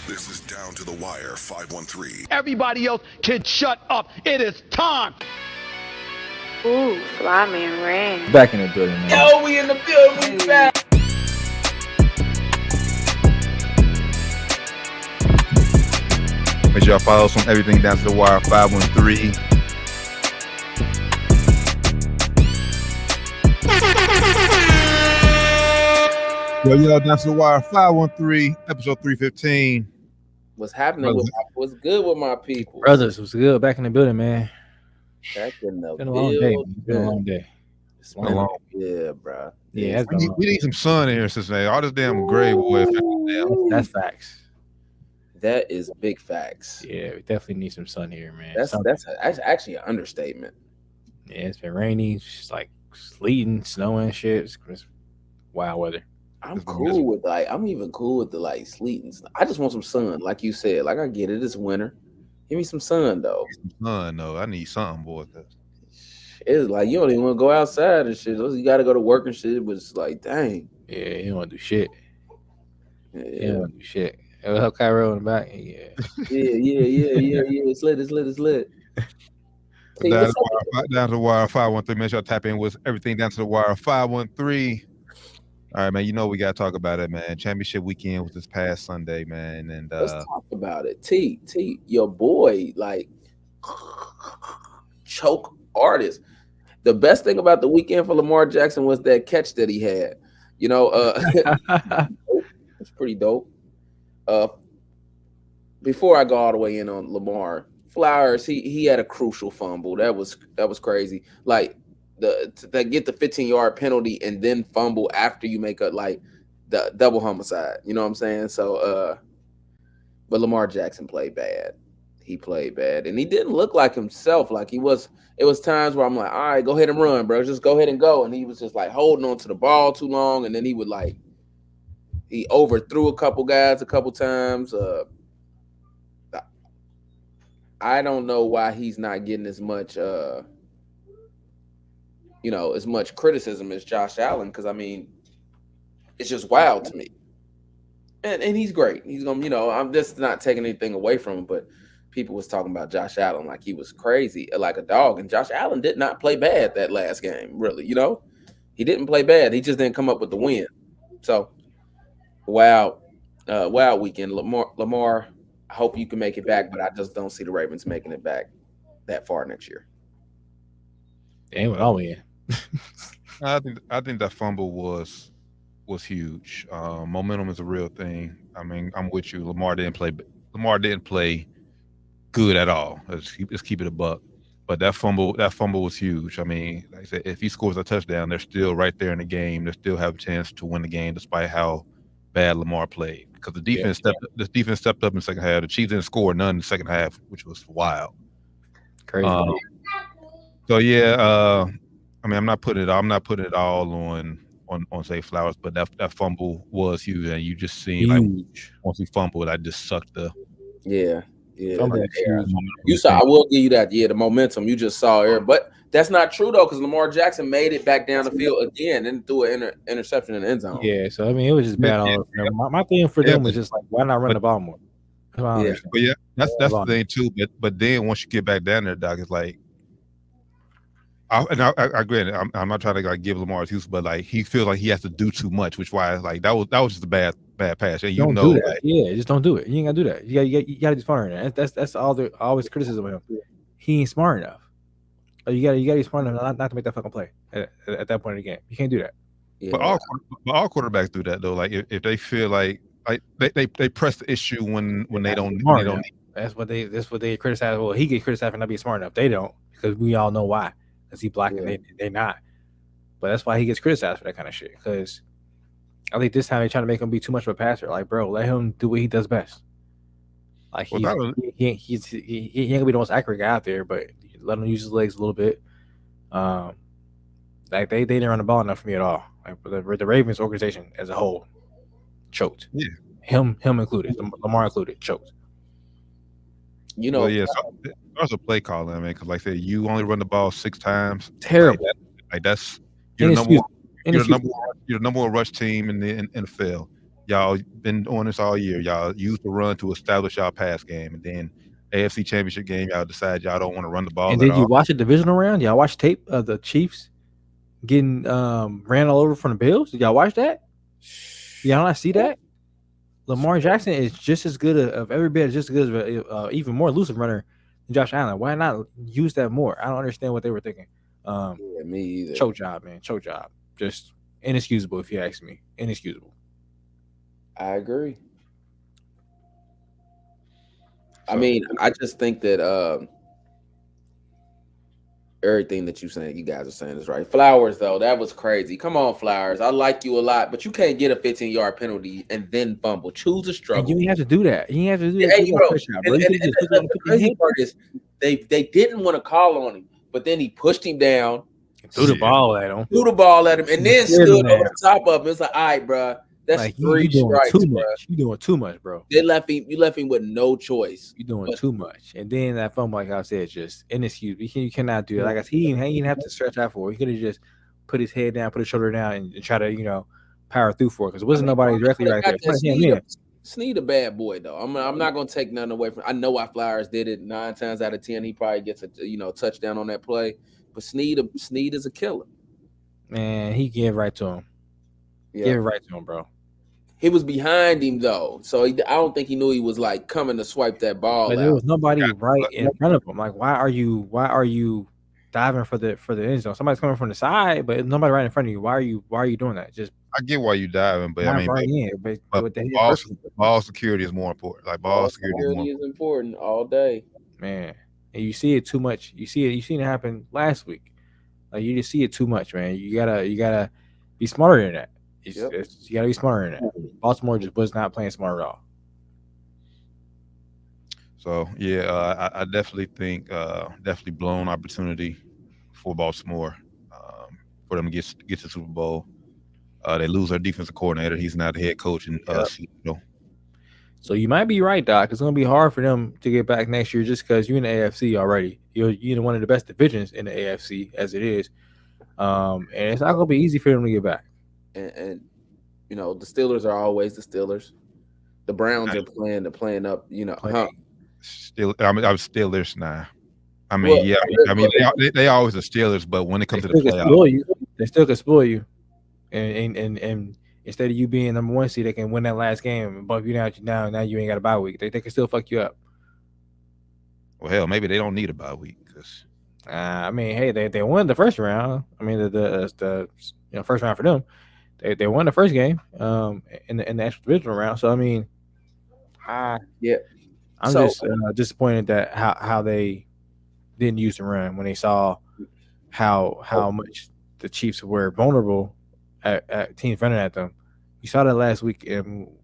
This is Down to the Wire 513. Everybody else can shut up. It is time. Ooh, Flyman ran. Back in the building, man. Yo, we in the building, we back. Make sure y'all follow us on everything Down to the Wire 513. Yo, Down to the Wire 513, episode 315. What's happening? What's good with my people? Brothers, was good. Back in the building, man. Back in the Been a long day. Been a long day. Yeah, bro. Yeah, we need some sun in here, Cincinnati. All this damn gray boy. That's facts. That is big facts. Yeah, we definitely need some sun here, man. That's actually an understatement. Yeah, it's been rainy, it's like sleeting, snowing, shit. It's wild weather. I'm even cool with the sleet and stuff. I just want some sun, like you said. Like I get it, it's winter. Give me some sun though. Sun, no, I need something, boy. It's like you don't even want to go outside and shit. You got to go to work and shit. But it's like, dang. Yeah, you don't want to do shit. Yeah, you don't want to do shit. It'll help Cairo in the back. Yeah. Yeah. It's lit. Down to the Wire 513. Make sure I tap in with everything Down to the Wire 513. All right, man. You know we gotta talk about it, man. Championship weekend was this past Sunday, man, and let's talk about it. T, your boy, like choke artist. The best thing about the weekend for Lamar Jackson was that catch that he had. You know, it's pretty dope. Before I go all the way in on Lamar, Flowers, he had a crucial fumble. That was crazy. Like to get the 15-yard penalty and then fumble after you make the double homicide. You know what I'm saying? So but Lamar Jackson played bad. He played bad. And he didn't look like himself. Like it was times where I'm like, all right, go ahead and run, bro. Just go ahead and go. And he was just like holding on to the ball too long. And then he would he overthrew a couple guys a couple times. I don't know why he's not getting as much as much criticism as Josh Allen, because I mean, it's just wild to me. And he's great. He's gonna, I'm just not taking anything away from him, but people was talking about Josh Allen like he was crazy, like a dog. And Josh Allen did not play bad that last game, really. He didn't play bad. He just didn't come up with the win. So, wild weekend. Lamar, I hope you can make it back, but I just don't see the Ravens making it back that far next year. Damn, all in. I think that fumble was huge. Momentum is a real thing. I mean, I'm with you. Lamar didn't play good at all. Let's keep it a buck. But that fumble was huge. I mean, like I said, if he scores a touchdown, they're still right there in the game. They still have a chance to win the game despite how bad Lamar played. Because the defense stepped up in the second half. The Chiefs didn't score none in the second half, which was wild. Crazy. So yeah, I mean, I'm not putting it all on say Flowers, but that fumble was huge, and you just seen like once he fumbled, I just sucked the yeah. You saw. I will give you that. Yeah, the momentum you just saw there, but that's not true though, because Lamar Jackson made it back down the field again and threw an interception in the end zone. Yeah, so I mean, it was just bad. My thing for them was just like, why not run the ball more? Yeah, but yeah, that's the thing too. But then once you get back down there, Doc, it's like. I agree. I'm not trying to give Lamar excuse, but like he feels like he has to do too much, which why like that was just a bad pass. And don't do that. Like, yeah, just don't do it. You ain't gotta do that. You gotta be smart enough. That's always criticism of him. He ain't smart enough. You gotta be smart enough not to make that fucking play at that point in the game. You can't do that. Yeah. But all quarterbacks do that though. Like if they feel like they press the issue when they don't. That's what they criticize. Well, he gets criticized for not being smart enough. They don't, because we all know why. Because he black and they not. But that's why he gets criticized for that kind of shit. Because I think this time they're trying to make him be too much of a passer. Like, bro, let him do what he does best. Like he ain't gonna be the most accurate guy out there, but let him use his legs a little bit. Like they didn't run the ball enough for me at all. Like the Ravens organization as a whole choked. Yeah, him included, Lamar included, choked. So there's a play calling, man. Because like I said, you only run the ball 6 times. Terrible. Like that's you're the number one rush team in the NFL. y'all been doing this all year. Y'all use the run to establish y'all pass game, and then AFC Championship game, y'all decide y'all don't want to run the ball And at did you all. watch the divisional round? Y'all watch tape of the Chiefs getting ran all over from the Bills? Did y'all watch that? Y'all not see that? Lamar Jackson is just as good of every bit, just as good as even more elusive runner than Josh Allen. Why not use that more? I don't understand what they were thinking. Yeah, me either. Choke job, man. Choke job. Just inexcusable, if you ask me. Inexcusable. I agree. I So- mean, I just think that everything that you guys are saying is right. Flowers, though, that was crazy. Come on, Flowers. I like you a lot, but you can't get a 15-yard penalty and then fumble. Choose a And struggle. you didn't have to do that. You didn't have to do that. Hey, You bro, got a shot, bro. and You could've just put it on the the crazy head. part is they didn't want to call on him, but then he pushed him down, Threw the ball at him. threw the ball at him, and then Scared stood him over down. the top of him. It's like, all right, bro, that's Like three you doing strikes, too bro. much. You doing too much, bro. You left him with no choice. You doing But- too much. And then that fumble, like I said, just inexcusable. You cannot do that. Like I said, he didn't have to stretch out for it. He could have just put his head down, put his shoulder down, and try to, power through for it. Because it wasn't nobody directly right there. Snead a bad boy though. I'm not gonna take nothing away from. I know why Flowers did it 9 times out of 10. He probably gets a touchdown on that play. But Snead is a killer. Man, he gave right to him. Yeah. Give it right to him, bro. He was behind him though, so I don't think he knew he was like coming to swipe that ball But there out. was nobody right in front of him. Like, why are you diving for the end zone? Somebody's coming from the side, but nobody right in front of you. Why are you doing that? Just I get why you diving, but I mean, right in. But with the head ball, first, ball security is more important. Like ball security is more is important all day. man. And you see it too much. You seen it happen last week. Like you just see it too much, man. You gotta be smarter than that. You gotta be smarter than that. Baltimore just was not playing smart at all. So yeah, I definitely think definitely blown opportunity for Baltimore for them to get to the Super Bowl. They lose their defensive coordinator. He's not the head coach in Seattle. So you might be right, Doc. It's gonna be hard for them to get back next year just because you're in the AFC already. You're in one of the best divisions in the AFC as it is, and it's not gonna be easy for them to get back. And the Steelers are always the Steelers. The Browns are playing up. Still, I'm Steelers now. I mean, they always the Steelers, but when it comes to the playoffs, they still can spoil you, and instead of you being number 1 seed, they can win that last game and bump you down. Now you ain't got a bye week. They can still fuck you up. well, hell, maybe they don't need a bye week because. I mean, hey, they won the first round. I mean, the first round for them. They won the first game in the actual divisional round. So I mean, I'm just disappointed that how they didn't use the run when they saw how much the Chiefs were vulnerable at teams running at them. You saw that last week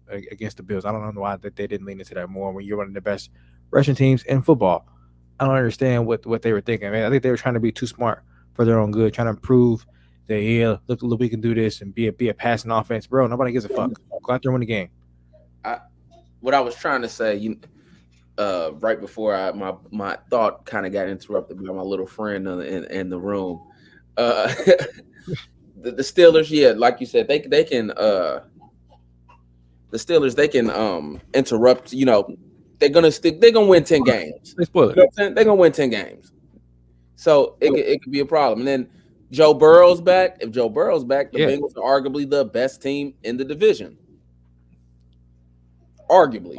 against the Bills. I don't know why that they didn't lean into that more when you're one of the best rushing teams in football. I don't understand what they were thinking, man. I think they were trying to be too smart for their own good, trying to prove that look, we can do this and be a passing offense, bro. Nobody gives a fuck. Go out there and win the game. What I was trying to say, right before my thought kind of got interrupted by my little friend in the room. The Steelers, yeah, like you said, they can the Steelers they can interrupt. They're gonna win 10 games. They spoil it. They're gonna win 10 games. So it could be a problem. And then Joe Burrow's back. If Joe Burrow's back, the Bengals are arguably the best team in the division. Arguably.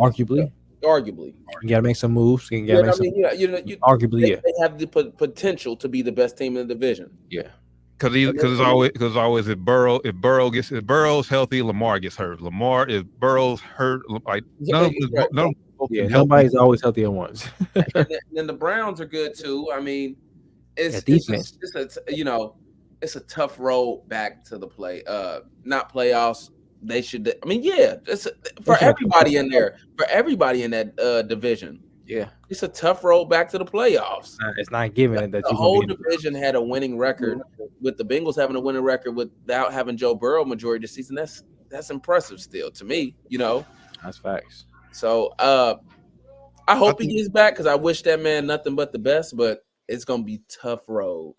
You gotta make some moves. You gotta arguably, they have the potential to be the best team in the division. Yeah. Because it's always if Burrow's healthy, Lamar gets hurt. If Burrow's hurt, like nobody's always healthy at once. And then the Browns are good too. I mean, it's a tough road back to the not playoffs. They should. I mean, it's for everybody in there, for everybody in that division. Yeah, it's a tough road back to the playoffs. It's not given that the whole division had a winning record, with the Bengals having a winning record without having Joe Burrow majority of the season. That's impressive still to me. That's facts. So I hope he gets back because I wish that man nothing but the best. But it's gonna be tough road.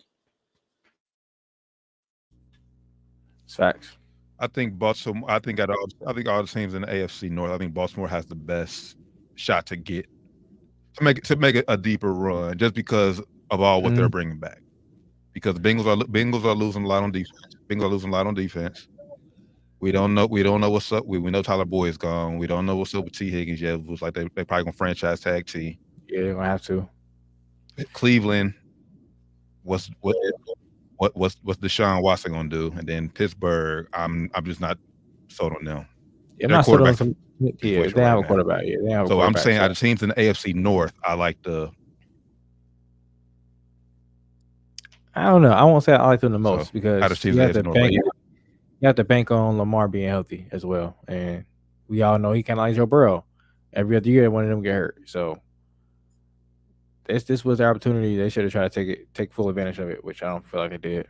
It's facts. I think Baltimore. I think all the teams in the AFC North. I think Baltimore has the best shot to make it a deeper run, just because of all what they're bringing back. Because the Bengals are losing a lot on defense. Bengals are losing a lot on defense. We don't know what's up. We know Tyler Boyd's gone. We don't know what's up with T Higgins yet. It was like they probably gonna franchise tag T. Yeah, they're gonna have to. Cleveland. What's Deshaun Watson gonna do? And then Pittsburgh. I'm just not sold on them. Yeah, I'm Their not sold on quarterback's some. Yeah, situation they have right a quarterback. Yeah, they have a So I'm quarterback. saying out of teams in the AFC North, I like the. I don't know. I won't say I like them the So, most because out of teams you in have the to AFC bank. North, You have to bank on Lamar being healthy as well, and we all know he kind of like Joe Burrow. Every other year, one of them get hurt. So this was their opportunity. They should have tried to take full advantage of it, which I don't feel like they did.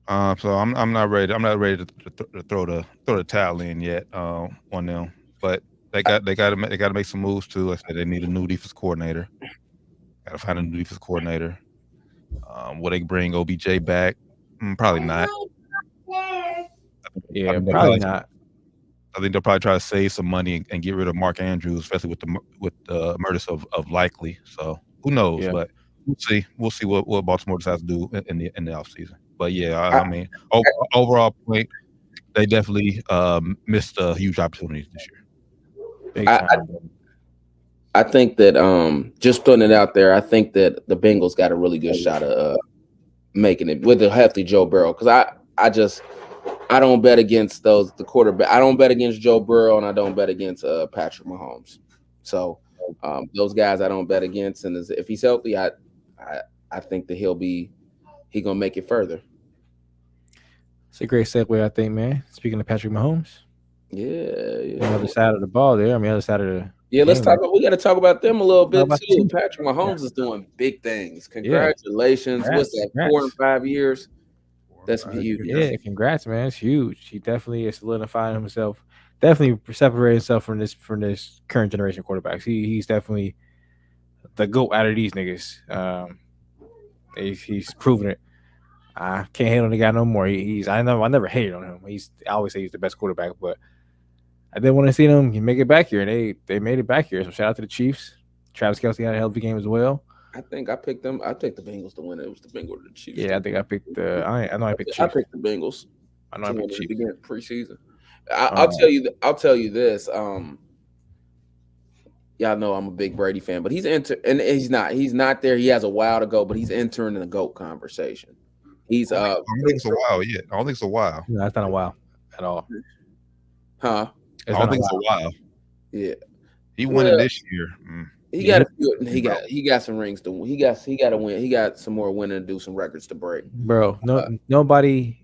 So I'm not ready. I'm not ready to throw the towel in yet on them. But they got to make some moves too. Like I said, they need a new defense coordinator. Got to find a new defense coordinator. Will they bring OBJ back? Probably not. Yeah, probably not. I think they'll probably try to save some money and get rid of Mark Andrews, especially with the murders of Likely. So who knows? Yeah. But we'll see what Baltimore decides to do in the offseason. But yeah, I mean, overall point, they definitely missed a huge opportunity this year. Big time. I think that just putting it out there, I think that the Bengals got a really good shot of making it with a healthy Joe Burrow. Because I don't bet against the quarterback. I don't bet against Joe Burrow, and I don't bet against Patrick Mahomes. So those guys I don't bet against, and if he's healthy, I think that he gonna make it further. It's a great segue, I think, man. Speaking of Patrick Mahomes, yeah. The other side of the ball there. I mean, the other side of the let's talk. We got to talk about them a little bit too. Patrick Mahomes is doing big things. Congratulations! Yeah. What's that? 4 and 5 years. That's huge. Yeah, congrats, man. It's huge. He definitely is solidifying himself. Definitely separating himself from this current generation quarterbacks. He's definitely the GOAT out of these niggas. He's proven it. I can't hate on the guy no more. I never hated on him. I always say he's the best quarterback, but I did want to see him make it back here, and they made it back here. So shout out to the Chiefs. Travis Kelce had a hell of a game as well. I think I picked them. I picked the Bengals to win. It was the Bengals or the Chiefs. Yeah, I think I picked the. I know I picked the Chiefs. I picked the Bengals. I know I picked the Chiefs. Preseason. I'll tell you this. Y'all know I'm a big Brady fan, but he's not there. He has a while to go, but he's entering the GOAT conversation. He's I don't think it's a while yet. I don't think it's a while. No, that's not a while at all. Huh? I don't think it's a while. Yeah. He won it this year. He got a few. He got some rings to win. He got to win. He got some more winning to do, some records to break. Bro, nobody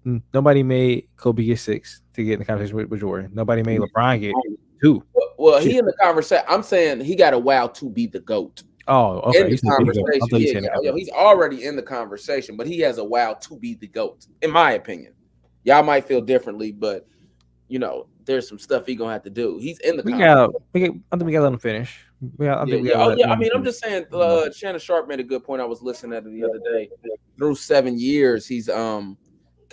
made Kobe get 6 to get in the conversation with Jordan. Nobody made LeBron get 2. Well, he in the conversation. I'm saying he got a wow to be the GOAT. Oh, okay. In the conversation. He's already in the conversation, but he has a wow to be the GOAT, in my opinion. Y'all might feel differently, but there's some stuff he's gonna have to do. He's in the conversation. I think we got to let him finish. I'm just saying. Shannon Sharp made a good point. I was listening to the other day. Through 7 years, he's kind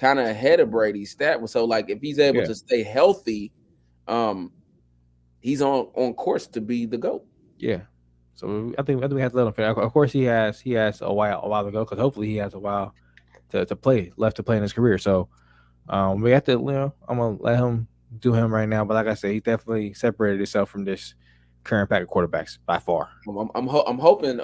of ahead of Brady's stat. So, like, if he's able to stay healthy, he's on course to be the GOAT. Yeah. So I think we have to let him finish. Of course, he has a while to go, because hopefully he has a while to play in his career. So we have to, I'm gonna let him do him right now. But like I said, he definitely separated himself from this current pack of quarterbacks by far. I'm hoping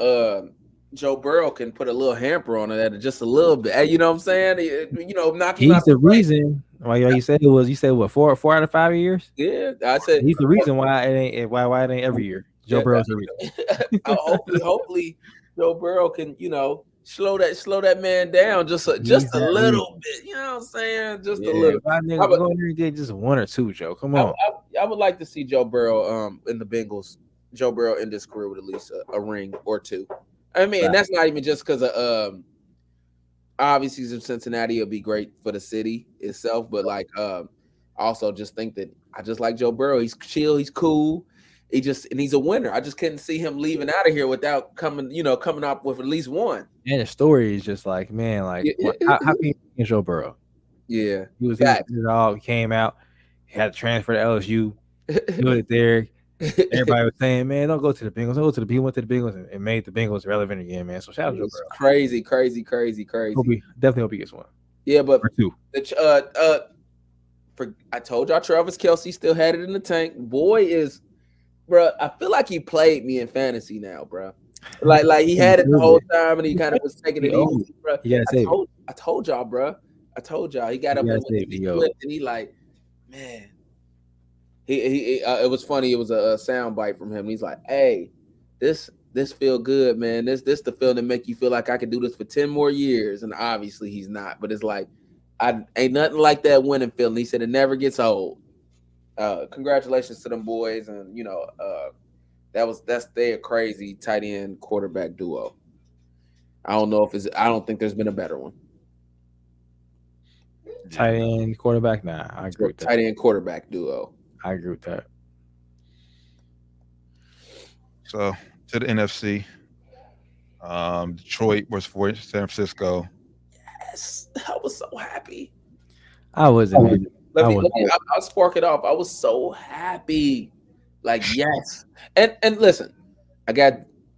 Joe Burrow can put a little hamper on it, just a little bit. You know what I'm saying? He's the reason why you said what 4 out of 5 years? Yeah, I said he's the reason why it ain't every year. Joe Burrow's the reason. hopefully Joe Burrow can slow that man down just a little bit. You know what I'm saying? Just a little. Go in there and get just 1 or 2, Joe. Come on. I would like to see Joe Burrow in the Bengals. Joe Burrow in this career with at least a ring or 2. I mean, and that's not even just because of obviously Cincinnati will be great for the city itself, but like also just think that I just like Joe Burrow. He's chill, he's cool. he's a winner. I just couldn't see him leaving out of here without coming up with at least one. And the story is just like, man, like how can you change Joe Burrow? Yeah, He was all came out, he had to transfer to LSU, do it there. Everybody was saying, man, don't go to the Bengals. Don't go to the Bengals. He went to the Bengals and made the Bengals relevant again, man. So shout out to Joe Burrow. Crazy. Definitely hope he gets one. Yeah, but or two. I told y'all Travis Kelce still had it in the tank. Boy is, bro. I feel like he played me in fantasy now, bro. Like he had it the whole time, and he kind of was taking it easy, bro. I told y'all, bro. I told y'all he got up and he like, man. It was funny. It was a sound bite from him. He's like, "Hey, this feel good, man. This the feeling that make you feel like I could do this for 10 more years." And obviously he's not, but it's like, I ain't nothing like that winning feeling. He said it never gets old. Congratulations to them boys, and that's their crazy tight end quarterback duo. I don't think there's been a better one. Tight end quarterback, nah, I agree with that. Tight end quarterback duo. I agree with that. So to the NFC, Detroit versus San Francisco. Yes, I was so happy. I wasn't. I'll spark it off. I was so happy. Like, yes. And listen, I got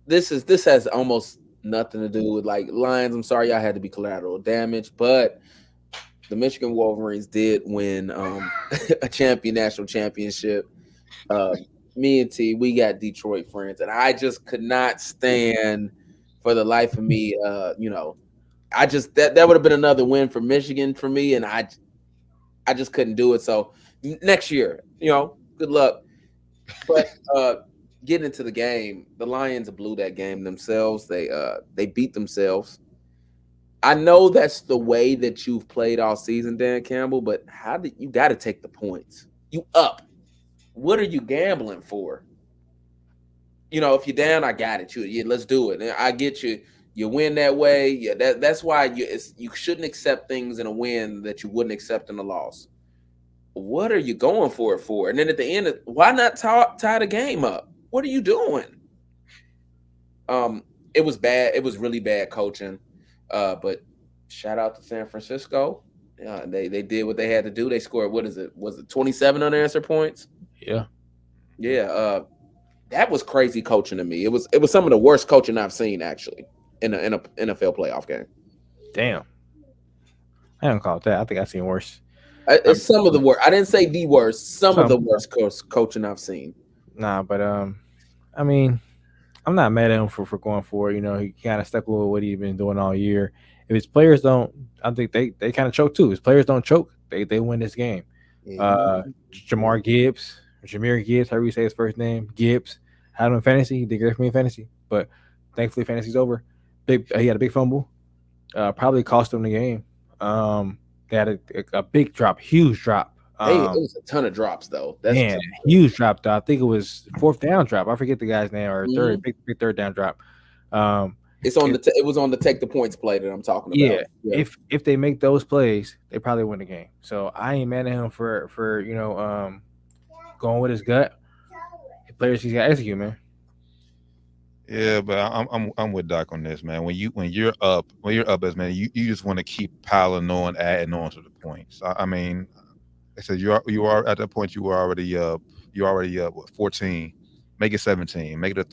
this has almost nothing to do with like Lions. I'm sorry, y'all had to be collateral damage, but the Michigan Wolverines did win a national championship. Me and T, we got Detroit friends, and I just could not stand for the life of me. I just that would have been another win for Michigan for me, and I just couldn't do it. So next year, good luck. But getting into the game, the Lions blew that game themselves. They beat themselves. I know that's the way that you've played all season, Dan Campbell, but you got to take the points. You up. What are you gambling for? If you're down, I got it. Let's do it. And I get you. You win that way. Yeah, that's why you shouldn't accept things in a win that you wouldn't accept in a loss. What are you going for it for? And then at the end, why not tie the game up? What are you doing? It was bad. It was really bad coaching. But shout out to San Francisco. They did what they had to do. They scored, what is it? Was it 27 unanswered points? Yeah. Yeah. That was crazy coaching to me. It was some of the worst coaching I've seen actually in an NFL playoff game. Damn. I don't call it that. I think I've seen worse. It's some of the worst. I didn't say the worst. Some of the worst coaching I've seen. Nah, but I mean, I'm not mad at him for going for it. He kind of stuck with what he's been doing all year. If his players don't, I think they kind of choke too. His players don't choke, they win this game. Jameer Gibbs, however you say his first name, Gibbs, had him in fantasy. He did great for me in fantasy, but thankfully fantasy's over. He had a big fumble, probably cost him the game. They had a big drop, huge drop. It was a ton of drops though. That's huge drop though. I think it was 4th down drop. I forget the guy's name, or big 3rd down drop. It was on the take the points play that I'm talking about. Yeah. If they make those plays, they probably win the game. So I ain't mad at him for going with his gut. The players he's got to execute, man. Yeah, but I'm with Doc on this, man. When you're up as man, you just want to keep piling on, adding on to the points. I mean, I said you are at that point. You were already up. You're already up. 14. Make it 17. Make it a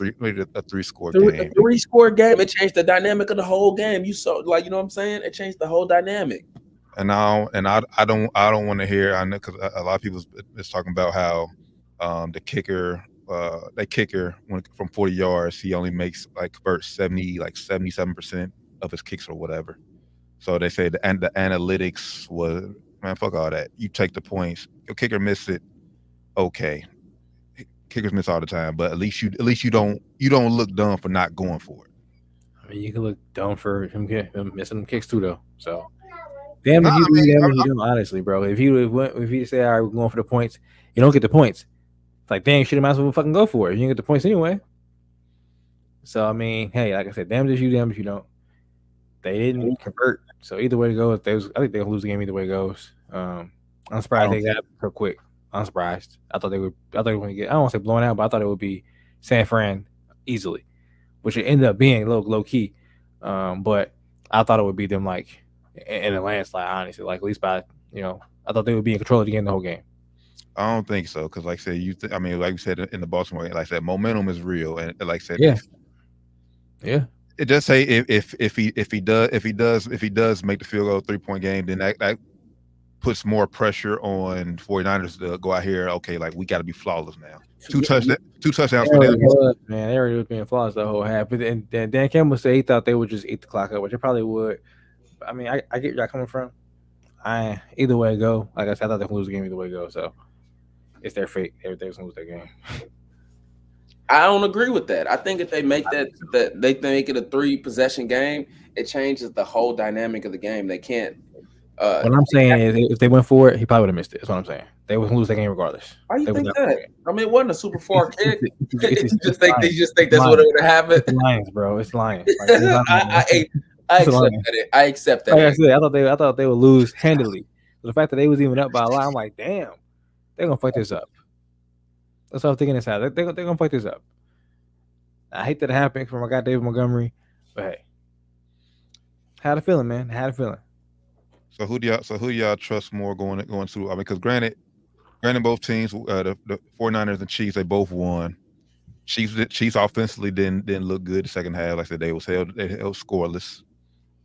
3-score game. A 3-score game. It changed the dynamic of the whole game. You saw, what I'm saying? It changed the whole dynamic. And I don't want to hear. I know because a lot of people is talking about how the kicker. That kicker from 40 yards, he only makes converts 77% of his kicks or whatever. So they say the analytics was, man, fuck all that. You take the points. Your kicker missed it. Okay, kickers miss all the time, but at least you don't look dumb for not going for it. I mean, you can look dumb for him missing them kicks too, though. So damn if you do, damn if you don't. Honestly, bro, if he say, all right, we're going for the points, you don't get the points. It's like, damn, you should have might as well fucking go for it. You didn't get the points anyway. So I mean, hey, like I said, damn if you don't. They didn't convert. So either way it goes, I think they'll lose the game either way it goes. I'm surprised they got it so quick. I'm surprised. I thought they were going to get. I don't want to say blown out, but I thought it would be San Fran easily, which it ended up being low key. But I thought it would be them like in a landslide. Honestly, like at least by I thought they would be in control of the game the whole game. I don't think so because, like I said, I mean, like you said in the Baltimore game, like I said, momentum is real, and like I said, Yeah. It does say if he does make the field goal 3-point game, then that puts more pressure on 49ers to go out here. Okay, like we got to be flawless now. Two touchdowns for them. Man, they already was being flawless the whole half. But then Dan Campbell said he thought they would just eat the clock up, which they probably would. But, I mean, I get where y'all coming from. Either way it go. Like I said, I thought they would lose the game either way it go. So it's their fate. They're going to lose their game. I don't agree with that. I think if they make that they make it a 3-possession game, it changes the whole dynamic of the game. They can't. What I'm saying is, if they went for it, he probably would have missed it. That's what I'm saying. They would lose the game regardless. Why do you think that? I mean, it wasn't a super far kick. They just think that's what would have happened. It's Lions, bro. It's Lions. Like, I accept that. Like I said, I thought they would lose handily. But the fact that they was even up by a lot, I'm like, damn, they're gonna fuck this up. That's what I'm thinking inside. They're gonna fuck this up. I hate that it happened for my guy David Montgomery, but hey, had a feeling, man. Had a feeling. So who do y'all trust more going through? I mean, because granted, both teams, the 49ers and Chiefs, they both won. Chiefs offensively didn't look good the second half. Like I said, they held scoreless.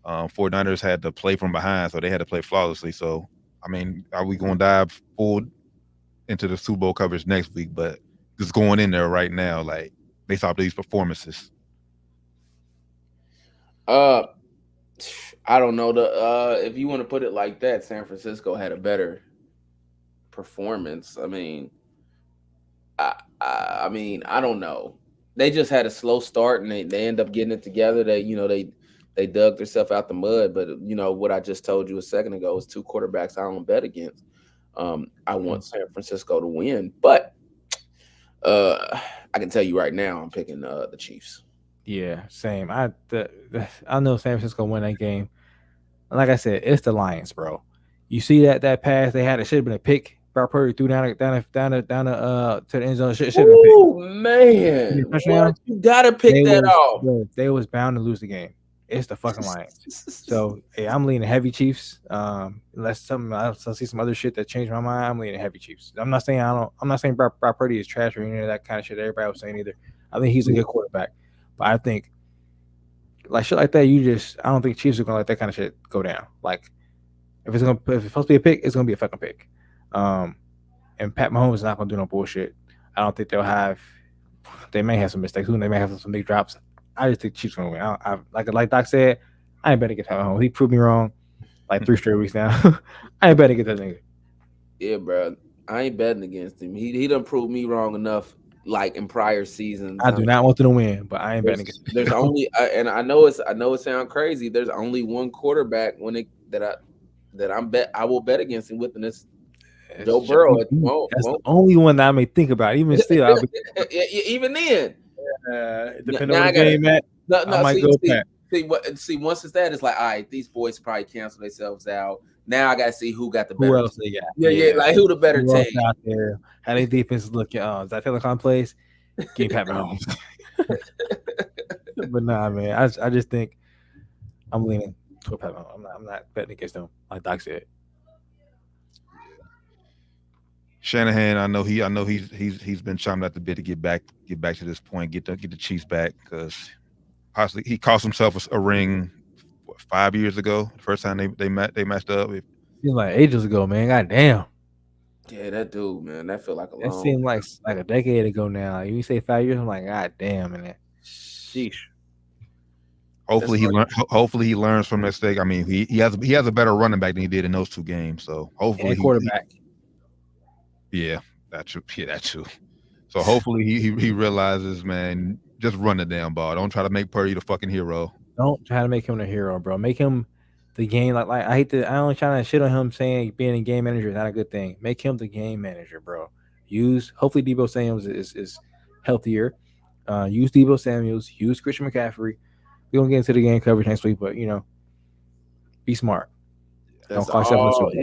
49ers had to play from behind, so they had to play flawlessly. So, I mean, are we going to dive full into the Super Bowl coverage next week? But just going in there right now, like based off these performances. I don't know. If you want to put it like that, San Francisco had a better performance. I mean, I mean, I don't know. They just had a slow start and they end up getting it together. They dug themselves out the mud. But what I just told you a second ago is 2 quarterbacks I don't bet against. I want San Francisco to win, but I can tell you right now, I'm picking the Chiefs. Yeah, same. I know San Francisco win that game. Like I said, it's the Lions, bro. You see that pass they had, it should have been a pick. Brock Purdy threw down to the end zone. Should have been a pick. Oh man, you gotta pick that off. They was bound to lose the game. It's the fucking Lions. So hey, I'm leaning heavy Chiefs. Unless I see some other shit that changed my mind, I'm leaning heavy Chiefs. I'm not saying Brock Purdy is trash or any of that kind of shit that everybody was saying either. I think he's a good quarterback. But I think like shit like that, I don't think Chiefs are gonna let that kind of shit go down. Like if it's supposed to be a pick, it's gonna be a fucking pick. And Pat Mahomes is not gonna do no bullshit. I don't think they may have some mistakes. They may have some big drops. I just think Chiefs gonna win. Like Doc said, I ain't betting against Pat Mahomes. He proved me wrong like 3 straight weeks now. I ain't betting against that nigga. Yeah, bro. I ain't betting against him. He done proved me wrong enough. Like in prior seasons, I do not want them to win, but I ain't betting against them. There's only, and I know it sounds crazy. There's only one quarterback I will bet against him with, and it's Joe Burrow. That's the only one that I may think about. Even still, even then, depending on the game, Matt. I might go Pat. See, once it's that, it's like, all right, these boys probably cancel themselves out. Now I gotta see who got the better. Who else they got? Yeah, like who the better team out there? How they defense looking? Is that telecom plays? Give Pat Mahomes. But nah, man. I just think I'm leaning toward Pat Mahomes. I'm not betting against them, like Doc said. Shanahan, I know he's been chomping at the bit to get back to this point, get the Chiefs back, because possibly he cost himself a ring 5 years ago. The first time they matched up. It seemed like ages ago, man. God damn. Yeah, that dude, man. That felt like a long. That seemed like a decade ago now. You say 5 years, I'm like, God damn, man. Sheesh. Hopefully he learns from that mistake. I mean, he has a better running back than he did in those 2 games. So hopefully quarterback. Yeah, that's true. Yeah, that's true. So hopefully he realizes, man, just run the damn ball. Don't try to make Purdy the fucking hero. Don't try to make him the hero, bro. Make him the game. Like I don't try to shit on him saying being a game manager is not a good thing. Make him the game manager, bro. Hopefully Deebo Samuels is healthier. Use Deebo Samuels. Use Christian McCaffrey. We're gonna get into the game coverage next week, but be smart. Don't cost yourself.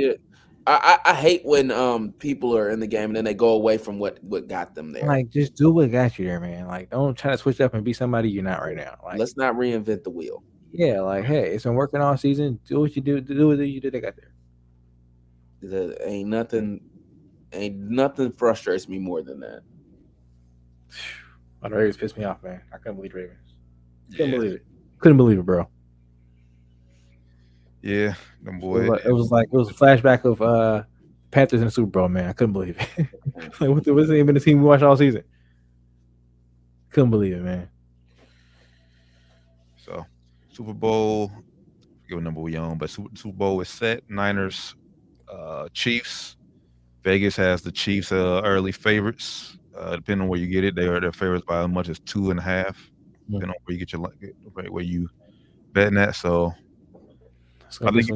I hate when people are in the game and then they go away from what got them there. Like, just do what got you there, man. Like, don't try to switch up and be somebody you're not right now. Like, Let's not reinvent the wheel. yeah, like, hey, it's been working all season. Do what you do. Do what you did. They got there. Ain't nothing frustrates me more than that. Oh, the Ravens pissed me off, man. I couldn't believe the Ravens. Yeah. Couldn't believe it, bro. Yeah, them boy. It was a flashback of Panthers in the Super Bowl, man. I couldn't believe it. Like, what's the name of the team we watched all season? Couldn't believe it, man. So, Super Bowl, I forget what number we on, but Super Bowl is set. Niners, Chiefs. Vegas has the Chiefs early favorites. Depending on where you get it, they're favorites by as much as 2.5. Depending on where you get where you betting at. So, I think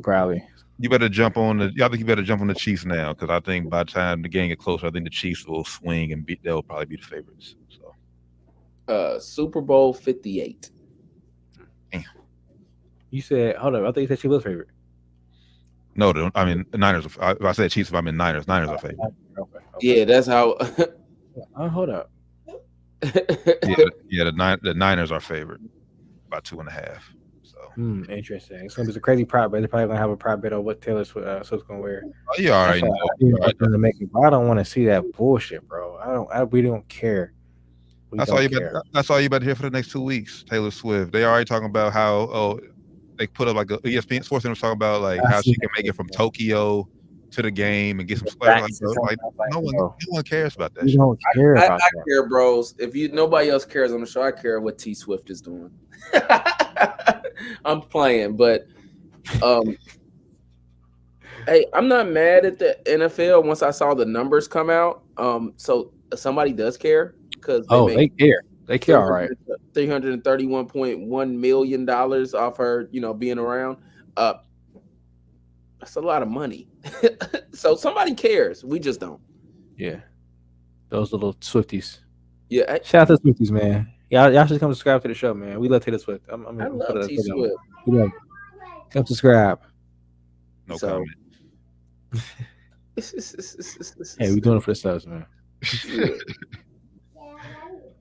probably. You better jump on the. I think you better jump on the Chiefs now because I think by the time the game gets closer, I think the Chiefs will swing and they'll probably be the favorites. So, Super Bowl 58. Damn. You said, hold up. I thought you said she was favorite. No, I mean the Niners. If I said Chiefs, if I mean Niners, Niners are favorite. Okay. Yeah, that's how. Hold up. Yeah, the Niners are favorite by 2.5. So interesting. It's gonna be a crazy prop bet. They're probably gonna have a prop bet on what Taylor Swift's gonna wear. Oh, you already know. I don't want to see that bullshit, bro. We don't care. That's all you better hear for the next 2 weeks. Taylor Swift. They already talking about how they put up like a ESPN Sports Center was talking about like how she can make it from Tokyo to the game and get some swag. Like, no one cares about that. You don't care about that. I care, bros. If nobody else cares on the show, I care what T Swift is doing. I'm playing, but hey, I'm not mad at the NFL once I saw the numbers come out. So somebody does care because they care. They care, all right. $331.1 million off her, being around. That's a lot of money. So somebody cares. We just don't. Yeah. Those little Swifties. Yeah. Shout out to Swifties, man. Y'all should come subscribe to the show, man. We love Taylor Swift. I love T Swift. Come subscribe. No comment. Hey, we doing it for the subs, man.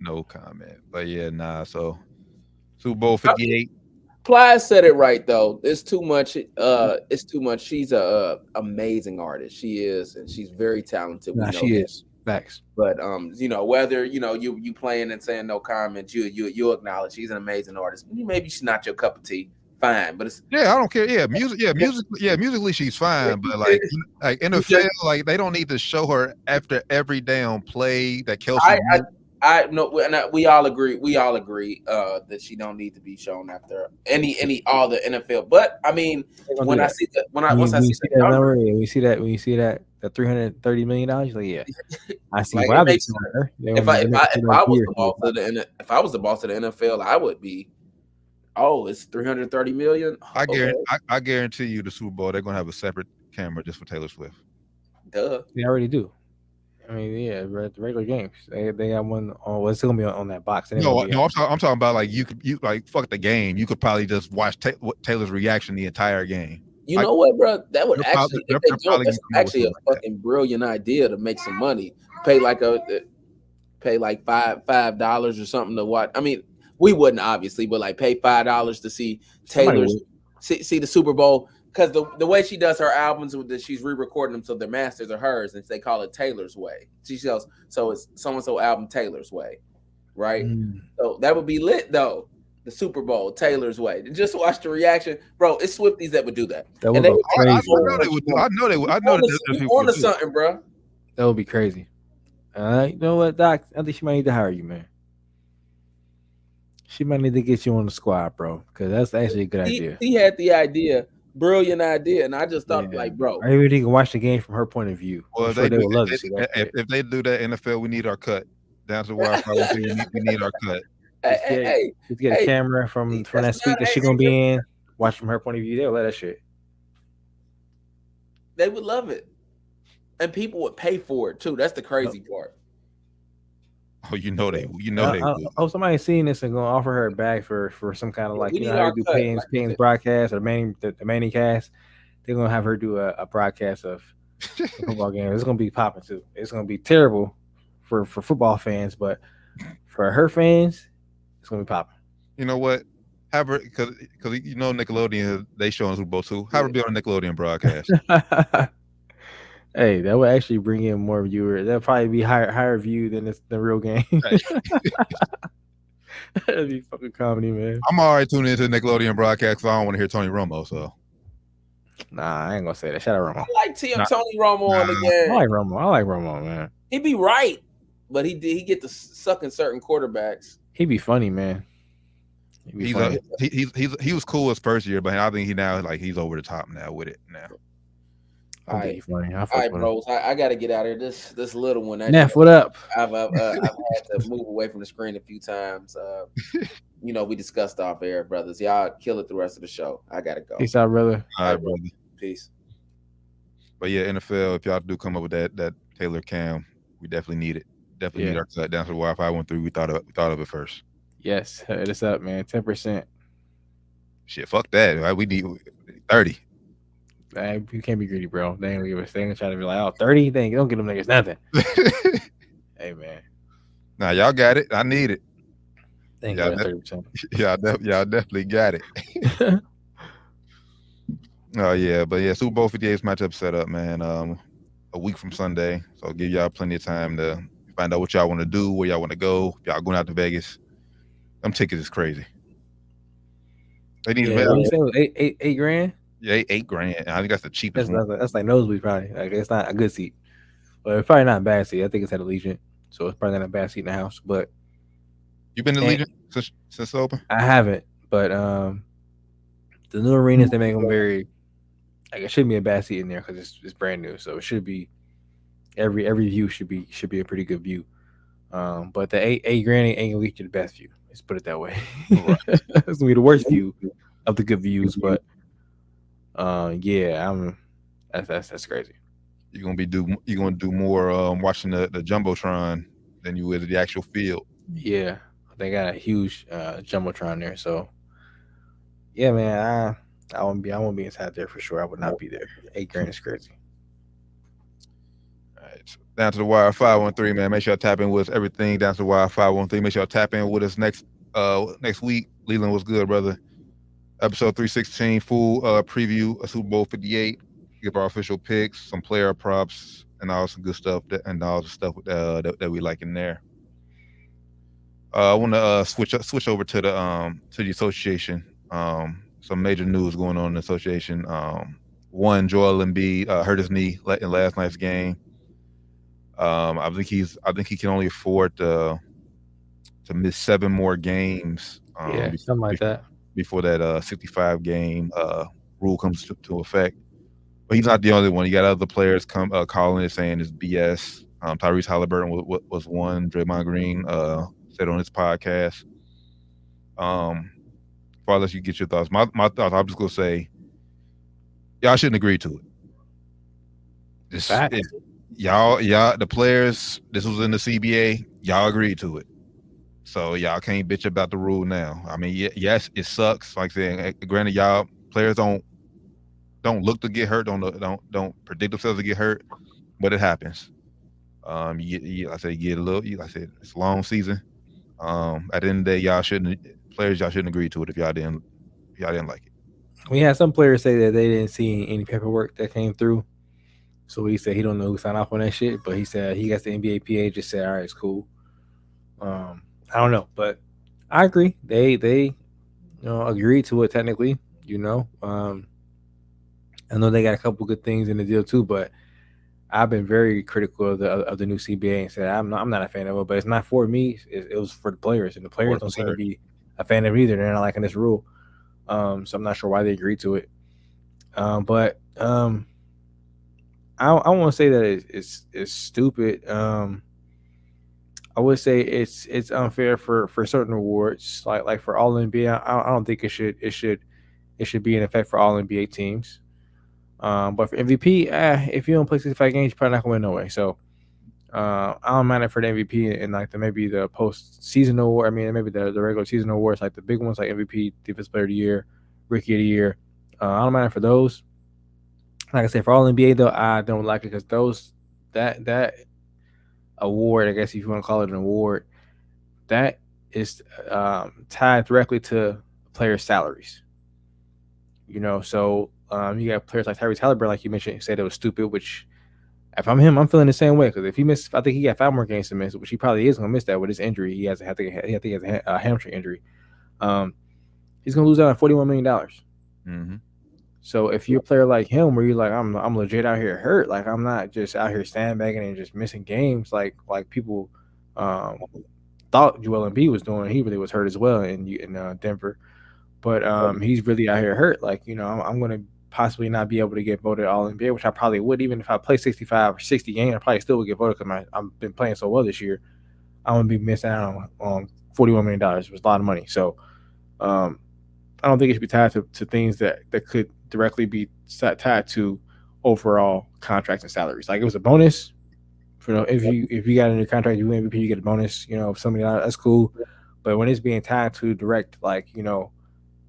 No comment. But yeah, nah. So Super Bowl 58. Ply said it right though. It's too much. It's too much. She's a amazing artist. She is, and she's very talented. She is. Facts. But whether you playing and saying no comment, you acknowledge she's an amazing artist. Maybe she's not your cup of tea. Fine, but I don't care. Yeah, musically she's fine, but like NFL, like they don't need to show her after every down play that Kelsey. I know we all agree. That she don't need to be shown after all the NFL. But I mean, when I see that the $330 million, like yeah, I see why they her. If I was the boss of the NFL, I would be. Oh, it's $330 million. I guarantee you, the Super Bowl they're gonna have a separate camera just for Taylor Swift. Duh, they already do. I mean, yeah, the regular games. They got one on. Well, it's gonna be on that box. I'm talking about like you like fuck the game. You could probably just watch Taylor's reaction the entire game. You know what, bro? That would actually that's actually a fucking brilliant idea to make some money. Pay like $5 or something to watch. I mean, we wouldn't obviously, but like pay $5 to see Taylor's see the Super Bowl. Because the way she does her albums, she's re-recording them so their masters are hers, and they call it Taylor's Way. She goes, so it's so-and-so album Taylor's Way, right? So that would be lit, though. The Super Bowl, Taylor's Way. Just watch the reaction. Bro, it's Swifties that would do that. That would be crazy. I know they would. I know they would. I know that on to something, bro. That would be crazy. You know what, Doc? I think she might need to hire you, man. She might need to get you on the squad, bro, because that's actually a good idea. He had the idea. Brilliant idea, and I just thought, like, bro, I really can watch the game from her point of view. Well, they would love to see that. If they do that, NFL, we need our cut. Down to where we need our cut. Just get a camera from that suite that she's gonna be in. Watch from her point of view. They'll let that shit. They would love it, and people would pay for it too. That's the crazy part. Oh, they would. Oh, somebody's seeing this and gonna offer her a bag for some kind of like how they do Payne's broadcast or the Manning cast. they're gonna have her do a broadcast of the football game. It's gonna be popping too. It's gonna be terrible for football fans, but for her fans, it's gonna be popping. You know what? Have her because you know Nickelodeon they showing Super Bowl too. Have her be on a Nickelodeon broadcast. Hey, that would actually bring in more viewers. That'll probably be higher view than the real game. Right. That'd be fucking comedy, man. I'm already tuning into the Nickelodeon broadcast because I don't want to hear Tony Romo. So Nah, I ain't gonna say that. Shout out Romo. I like Tony Romo on the game. I like Romo, man. He be right, but he get to sucking certain quarterbacks. He be funny, man. He was cool his first year, but I think he's over the top now with it now. All right, funny. All right, bros. I got to get out of here. This little one. Neff, what up? I've had to move away from the screen a few times. We discussed off air, brothers. Y'all kill it the rest of the show. I gotta go. Peace out, brother. All right, brother. Peace. But yeah, NFL. If y'all do come up with that Taylor Cam, we definitely need it. Definitely need our cut down to the wire 513. We thought of it first. Yes, hit us up, man. 10%. Shit, fuck that. Right? We need 30. You can't be greedy, bro. They ain't gonna give us. They ain't gonna try to be like, oh, 30. They don't get them niggas nothing. Hey, man. Nah, y'all got it. I need it. They ain't got 30%. Y'all definitely got it. Oh yeah, but yeah, Super Bowl 58's matchup set up, man. A week from Sunday, so give y'all plenty of time to find out what y'all want to do, where y'all want to go. If y'all going out to Vegas, them tickets is crazy. They need $8 grand. Yeah, $8,000. I think that's the cheapest one. That's like nosebleed, probably. Like it's not a good seat, but it's probably not a bad seat. I think it's at Allegiant, so it's probably not a bad seat in the house. But you've been to Allegiant since it's open? I haven't, but the new arenas they make them very. Like it shouldn't be a bad seat in there because it's brand new, so it should be every view should be a pretty good view. But the $8 grand ain't gonna get you the best view. Let's put it that way. Right. It's gonna be the worst view of the good views, but yeah, that's crazy. You're gonna do more watching the jumbotron than you would the actual field. Yeah, they got a huge jumbotron there, so yeah, man, I won't be inside there for sure. I would not be there. $8 grand is crazy. All right, so down to the wire 513, man. Make sure y'all tap in with us. Everything down to the wire 513. Make sure y'all tap in with us next week. Leland, what's good, brother? Episode 316, full preview of Super Bowl 58. Give our official picks, some player props, and all some good stuff and all the stuff that we like in there. I want to switch over to the association. Some major news going on in the association. One, Joel Embiid hurt his knee in last night's game. I think he can only afford to miss 7 more games. Something like that. Before that 65 game rule comes to effect. But he's not the only one. You got other players calling it saying it's BS. Tyrese Halliburton was one. Draymond Green said on his podcast. Before I let you get your thoughts, my thoughts, I'm just gonna say, y'all shouldn't agree to it. Y'all, the players. This was in the CBA. Y'all agreed to it, so y'all can't bitch about the rule now. I mean, yes, it sucks. Like saying, granted, y'all players don't look to get hurt. Don't predict themselves to get hurt, but it happens. I say, get a little. Like I said, it's a long season. At the end of the day, y'all shouldn't agree to it if y'all didn't like it. We had some players say that they didn't see any paperwork that came through. So he said he don't know who signed off on that shit, but he said he got the NBA PA, just said, all right, it's cool. I don't know, but I agree. They agreed to it technically, I know they got a couple good things in the deal too, but I've been very critical of the new CBA and said I'm not a fan of it, but it's not for me. It was for the players, and the players don't seem to be a fan of it either. They're not liking this rule, so I'm not sure why they agreed to it. But I won't say that it's stupid. I would say it's unfair for certain awards, like for All NBA. I don't think it should be in effect for All NBA teams. But for MVP, if you don't play 65 games, you're probably not gonna win no way. So I don't mind it for the MVP and like maybe the post-season award. I mean, maybe the regular season awards, like the big ones, like MVP, Defensive Player of the Year, Rookie of the Year. I don't mind it for those. Like I said, for all NBA though, I don't like it because that award, I guess if you want to call it an award, that is tied directly to players' salaries. So you got players like Tyrese Halliburton, like you mentioned, said it was stupid. Which, if I'm him, I'm feeling the same way because if he missed, I think he got 5 more games to miss, which he probably is gonna miss that with his injury. He has, I think he has a hamstring injury. Um, he's gonna lose out on $41 million. Mm-hmm. So if you're a player like him, where you're like, I'm legit out here hurt, like I'm not just out here sandbagging and just missing games, like people um, thought Joel Embiid was doing. He really was hurt as well in Denver, but he's really out here hurt. Like I'm going to possibly not be able to get voted All NBA, which I probably would even if I play 65 or 60 games. I probably still would get voted because I've been playing so well this year. I wouldn't be missing out on $41 million. It was a lot of money. So I don't think it should be tied to things that could directly be tied to overall contracts and salaries. Like it was a bonus. If you got in your contract, you MVP, you get a bonus. If somebody that's cool. But when it's being tied to direct, like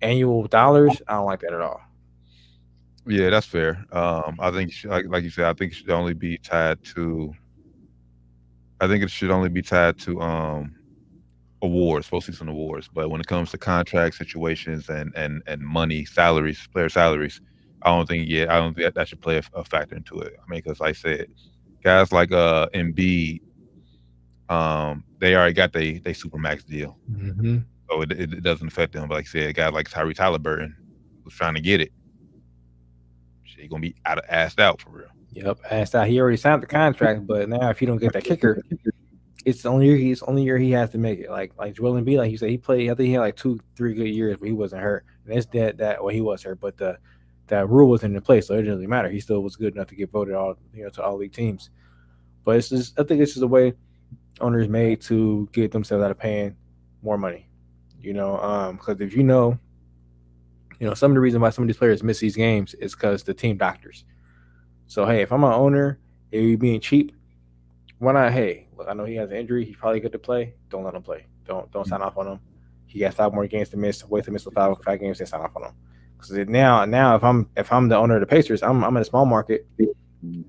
annual dollars, I don't like that at all. Yeah, that's fair. I think, like you said, I think it should only be tied to. I think it should only be tied to awards, postseason awards. But when it comes to contract situations and money, salaries, player salaries, I don't think that should play a factor into it. I mean, because like I said, guys like Embiid, they already got they super max deal, so it doesn't affect them. But like I said, a guy like Tyrese Halliburton who's trying to get it, he's gonna be assed out for real. Yep, assed out. He already signed the contract, but now if you don't get that kicker, it's the only year he has to make it. Like Joel Embiid, like you said, he played. I think he had like 2-3 good years, but he wasn't hurt. And it's that he was hurt, but that rule wasn't in place, so it didn't really matter. He still was good enough to get voted all to all league teams. But it's just, I think it's just a way owners made to get themselves out of paying more money. Because if some of the reason why some of these players miss these games is because the team doctors. So hey, if I'm an owner, if you're being cheap, why not? Hey, look, I know he has an injury. He's probably good to play. Don't let him play. Don't sign off on him. He got 5 more games to miss. Wait to miss the five games and sign off on him. Because now if I'm the owner of the Pacers, I'm in a small market.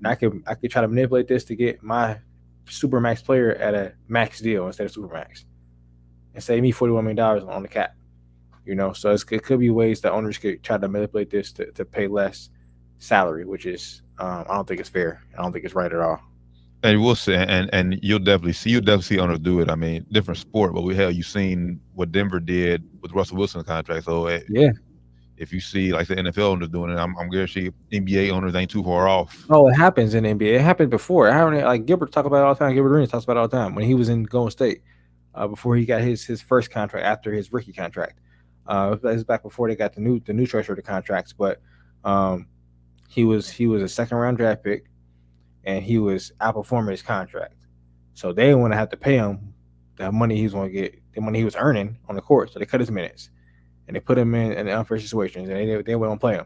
I could try to manipulate this to get my super max player at a max deal instead of super max, and save me $41 million on the cap. So it could be ways that owners could try to manipulate this to pay less salary, which is I don't think it's fair. I don't think it's right at all. And we'll see, and you'll definitely see owners do it. I mean, different sport, but you've seen what Denver did with Russell Wilson's contract. So yeah, if you see like the NFL owners doing it, I'm guaranteed NBA owners ain't too far off. Oh, it happens in the NBA. It happened before. I haven't like Gilbert talk about it all the time. Gilbert Arenas talks about it all the time when he was in Golden State, before he got his first contract after his rookie contract. It was back before they got the new structure of the contracts, but he was a second round draft pick, and he was outperforming his contract. So they didn't want to have to pay him the money he was going to get, the money he was earning on the court. So they cut his minutes, and they put him in unfair situations, and they wouldn't play him.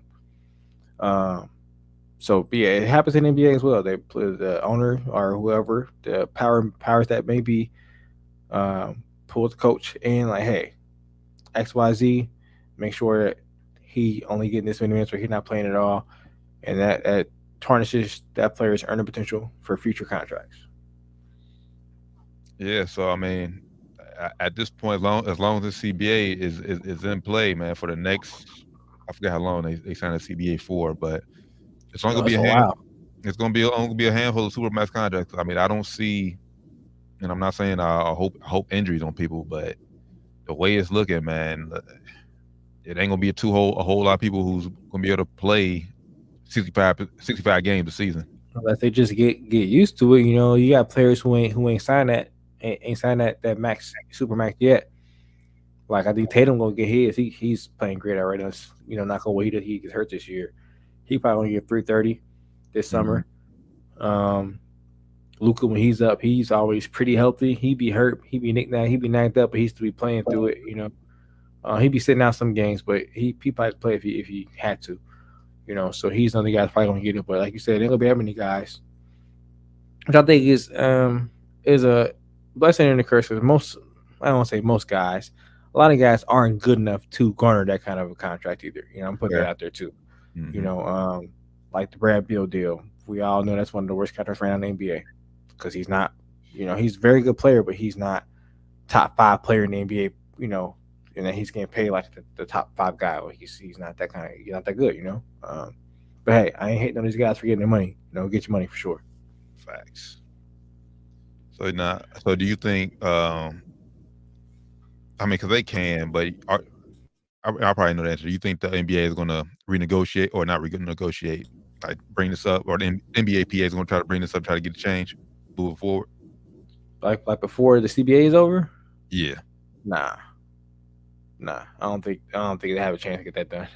So yeah, it happens in the NBA as well. They the owner or whoever the powers that may be pulls the coach in like, hey, XYZ, make sure that he only getting this many minutes or he's not playing at all, and that tarnishes that player's earning potential for future contracts. Yeah, so I mean, at this point, as long as the CBA is in play, man, for the next, I forget how long they signed the CBA for, but it's only gonna be a handful. It's gonna be a handful of supermax contracts. I mean, I don't see, and I'm not saying I hope injuries on people, but the way it's looking, man, it ain't gonna be a whole lot of people who's gonna be able to play 65 games a season. Unless they just get used to it, you got players who ain't signed that max super max yet. Like I think Tatum gonna get his. He's playing great already. Not gonna wait till he gets hurt this year. He probably gonna get 330 this summer. Luka, when he's up, he's always pretty healthy. He be hurt, he be knocked up, but he still be playing through it. He'd be sitting out some games, but he probably play if he had to. So he's another guy that's probably gonna get it. But like you said, there ain't gonna be that many guys, which I think is a blessing and a curse. Because I don't want to say most guys, a lot of guys aren't good enough to garner that kind of a contract either. I'm putting that out there too. like the Brad Beal deal. We all know that's one of the worst contracts right now in the NBA because he's not, he's a very good player, but he's not top 5 player in the NBA, and then he's getting paid like the top 5 guy. Like he's not that kind of, he's not that good, But hey, I ain't hating on these guys for getting their money. Get your money for sure. Facts. So do you think? I mean, because they can, but I probably know the answer. Do you think the NBA is going to renegotiate or not renegotiate? Like bring this up, or the NBA PA is going to try to bring this up, try to get a change, moving forward. Like before the CBA is over? Yeah. Nah. I don't think they have a chance to get that done.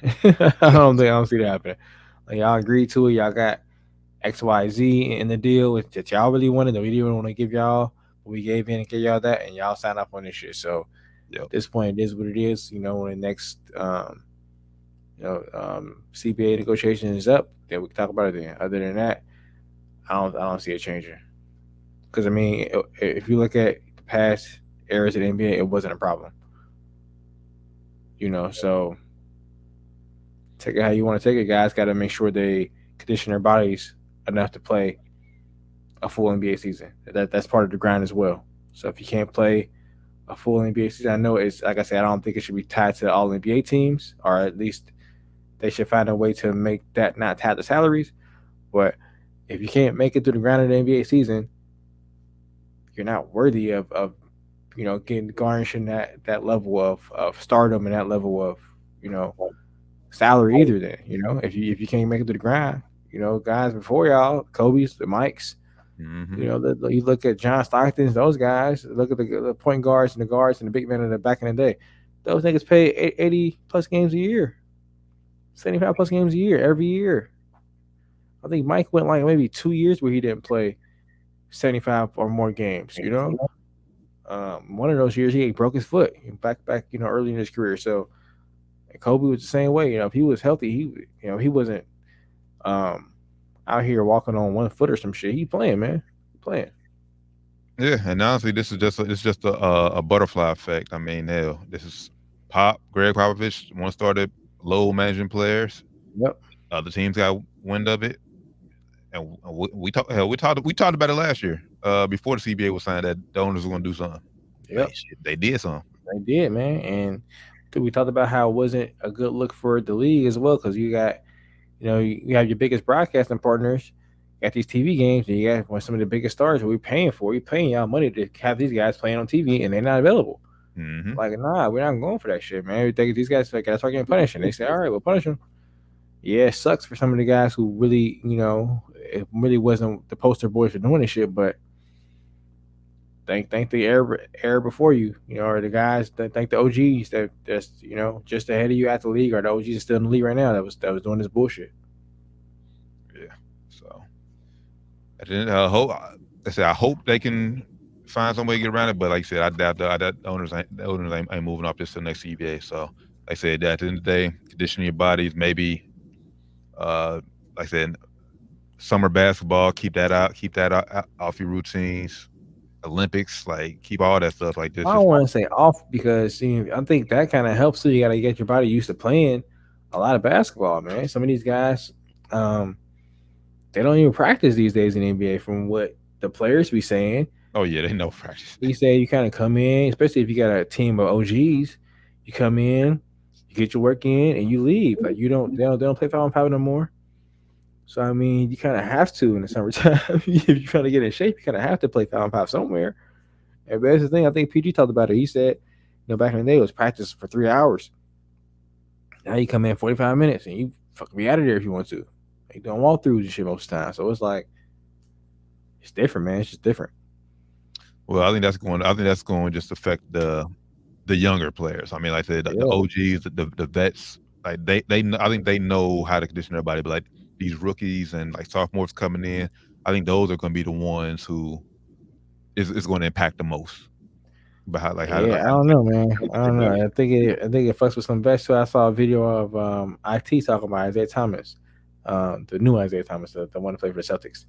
I don't see that happening. Like, y'all agreed to it. Y'all got XYZ in the deal that y'all really wanted that we didn't want to give y'all, but we gave in and gave y'all that, and y'all signed up on this shit. So at this point, it is what it is. When the next CBA negotiation is up, then we can talk about it then. Other than that, I don't see it changing. Because I mean, if you look at the past eras of the NBA, it wasn't a problem. So take it how you want to take it. Guys got to make sure they condition their bodies enough to play a full NBA season. That's part of the grind as well. So if you can't play a full NBA season, I know it's, like I said, I don't think it should be tied to all NBA teams, or at least they should find a way to make that not tied to salaries. But if you can't make it through the grind of the NBA season, you're not worthy of getting garnishing that level of stardom and that level of salary either. Then if you can't make it through the grind, guys before y'all, Kobe's, the Mikes, you look at John Stockton's, those guys. Look at the point guards and the big men in the back in the day. Those niggas pay 80 plus games a year, 75 plus games a year every year. I think Mike went like maybe 2 years where he didn't play 75 or more games. One of those years he broke his foot back early in his career. So Kobe was the same way. If he was healthy, he wasn't out here walking on 1 foot or some shit. He playing, man, playing. Yeah, and honestly, this is just a butterfly effect. I mean, hell, this is Greg Popovich once started low managing players. Yep. Other teams got wind of it, and we talked about it last year. Before the CBA was signed, that the owners were going to do something. Yep. They did something. They did, man, and we talked about how it wasn't a good look for the league as well, because you got, you have your biggest broadcasting partners at these TV games, and you got some of the biggest stars that we're paying for. We're paying y'all money to have these guys playing on TV, and they're not available. Mm-hmm. Like, nah, we're not going for that shit, man. We think these guys gotta start getting punished, and they say, all right, we'll punish them. Yeah, it sucks for some of the guys who really, it really wasn't the poster boys for doing this shit, but thank the era before you, or the guys that thank the OGs that's just ahead of you at the league, or the OGs are still in the league right now that was doing this bullshit. Yeah. So I hope they can find some way to get around it, but like I said, I doubt the owners ain't moving up just to the next CBA. So like I said, at the end of the day, conditioning your bodies, maybe like I said, summer basketball, keep that out off your routines. Olympics, like keep all that stuff like this. I don't want to say off because I think that kind of helps too. You got to get your body used to playing a lot of basketball, man. Some of these guys, they don't even practice these days in the NBA, from what the players be saying. Oh yeah, they know practice. He say you kind of come in, especially if you got a team of OGs. You come in, you get your work in, and you leave. Like they don't play 5-on-5 no more. So I mean, you kind of have to in the summertime. If you're trying to get in shape, you kind of have to play 5-on-5 somewhere. And that's the thing. I think PG talked about it. He said, back in the day, it was practice for 3 hours. Now you come in 45 minutes and you fucking be out of there if you want to. You don't walk through and shit most of the time. So it's like, it's different, man. It's just different. Well, I think that's going to just affect the younger players. I mean, like I said, the OGs, the vets, like I think they know how to condition their body, but like these rookies and like sophomores coming in, I think those are going to be the ones who is going to impact the most. But I don't know, man. I don't know. I think it fucks with some vets too. I saw a video of IT talking about Isaiah Thomas, the new Isaiah Thomas, the one to play for the Celtics.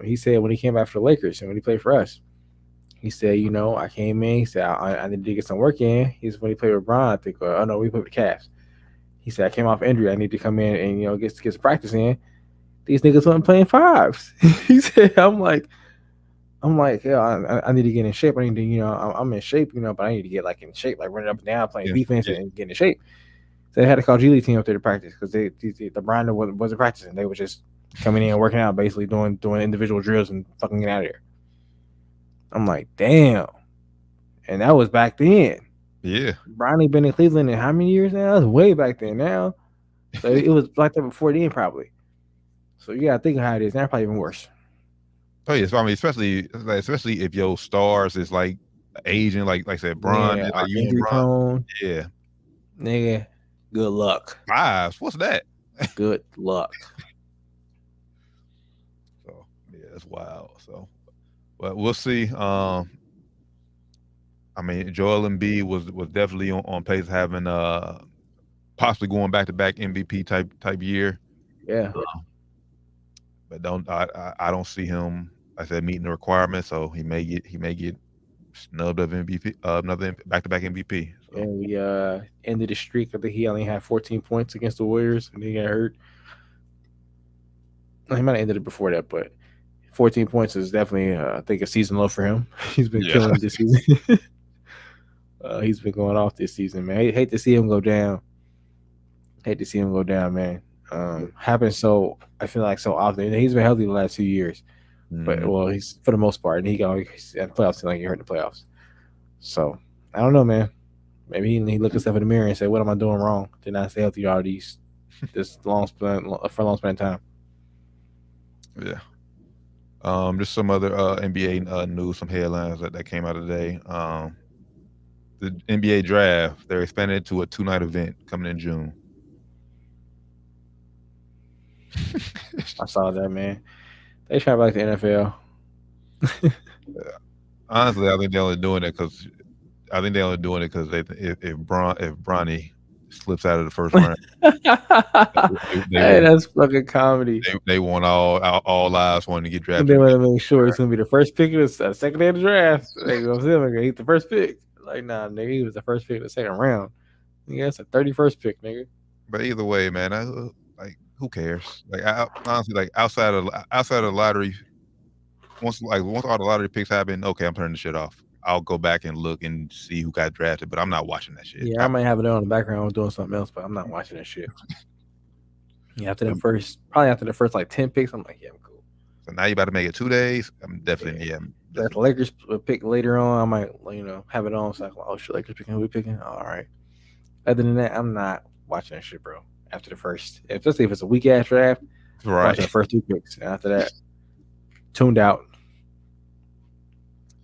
He said when he came back for the Lakers and when he played for us, he said, I came in. He said I need to get some work in. He's when he played with Bron, I think. We played with the Cavs. He said I came off injury. I need to come in and get some practice in. these niggas weren't playing fives. He said, I'm like, yeah, I need to get in shape. I need to, I'm in shape, but I need to get like in shape, like running up and down, playing Yeah, defense yeah. and getting in shape. So they had to call G League team up there to practice because the Brian wasn't practicing. They were just coming in and working out, basically doing individual drills and fucking get out of here. I'm like, damn. And that was back then. Yeah. Bronny been in Cleveland in how many years now? That's way back then now. So it was like that before then, probably. So you gotta think of how it is now, probably even worse. Oh yeah, so I mean, especially if your stars is like aging, like I said, Bron, Yeah, like you and injury Bron, prone, yeah. nigga. Good luck. Fives, what's that? Good luck. So yeah, that's wild. So, but we'll see. I mean, Joel Embiid was definitely on pace of having possibly going back to back MVP type year. Yeah. But I don't see him. I said meeting the requirements, so he may get snubbed of MVP, another back to back MVP. So. And we ended the streak. I think he only had 14 points against the Warriors, and he got hurt. He might have ended it before that, but 14 points is definitely, I think, a season low for him. He's been killing it this season. He's been going off this season, man. I hate to see him go down. Man. Happens so, I feel like, so often. He's been healthy the last 2 years, but well, he's for the most part, and he got at playoffs like he hurt in the playoffs. So I don't know, man. Maybe he looked himself in the mirror and said, "What am I doing wrong? Did not stay healthy all this long span of time?" Yeah. Just some other NBA news, some headlines that came out today. The NBA draft, they're expanding it to a 2-night event coming in June. I saw that, man. They try like the NFL. Honestly, I think they're only doing it because if Bronny slips out of the first round, hey, that's fucking comedy. They want all eyes wanting to get drafted. They want to make sure it's gonna be the first pick of the second day of the draft. They gonna eat the first pick. Like, nah, nigga, he was the first pick of the second round. Yeah, it's a 31st pick, nigga. But either way, man, who cares? Like, honestly, like outside of the lottery, once all the lottery picks happen, okay, I'm turning the shit off. I'll go back and look and see who got drafted, but I'm not watching that shit. Yeah, I might have it on in the background doing something else, but I'm not watching that shit. Yeah, after the first like 10 picks, I'm like, yeah, I'm cool. So now you about to make it 2 days. I'm definitely If the Lakers pick later on, I might have it on. So like, oh shit, Lakers picking, who we picking? All right. Other than that, I'm not watching that shit, bro. After the first, especially if it's a weak ass draft, right? Watching the first 2 picks, and after that, tuned out.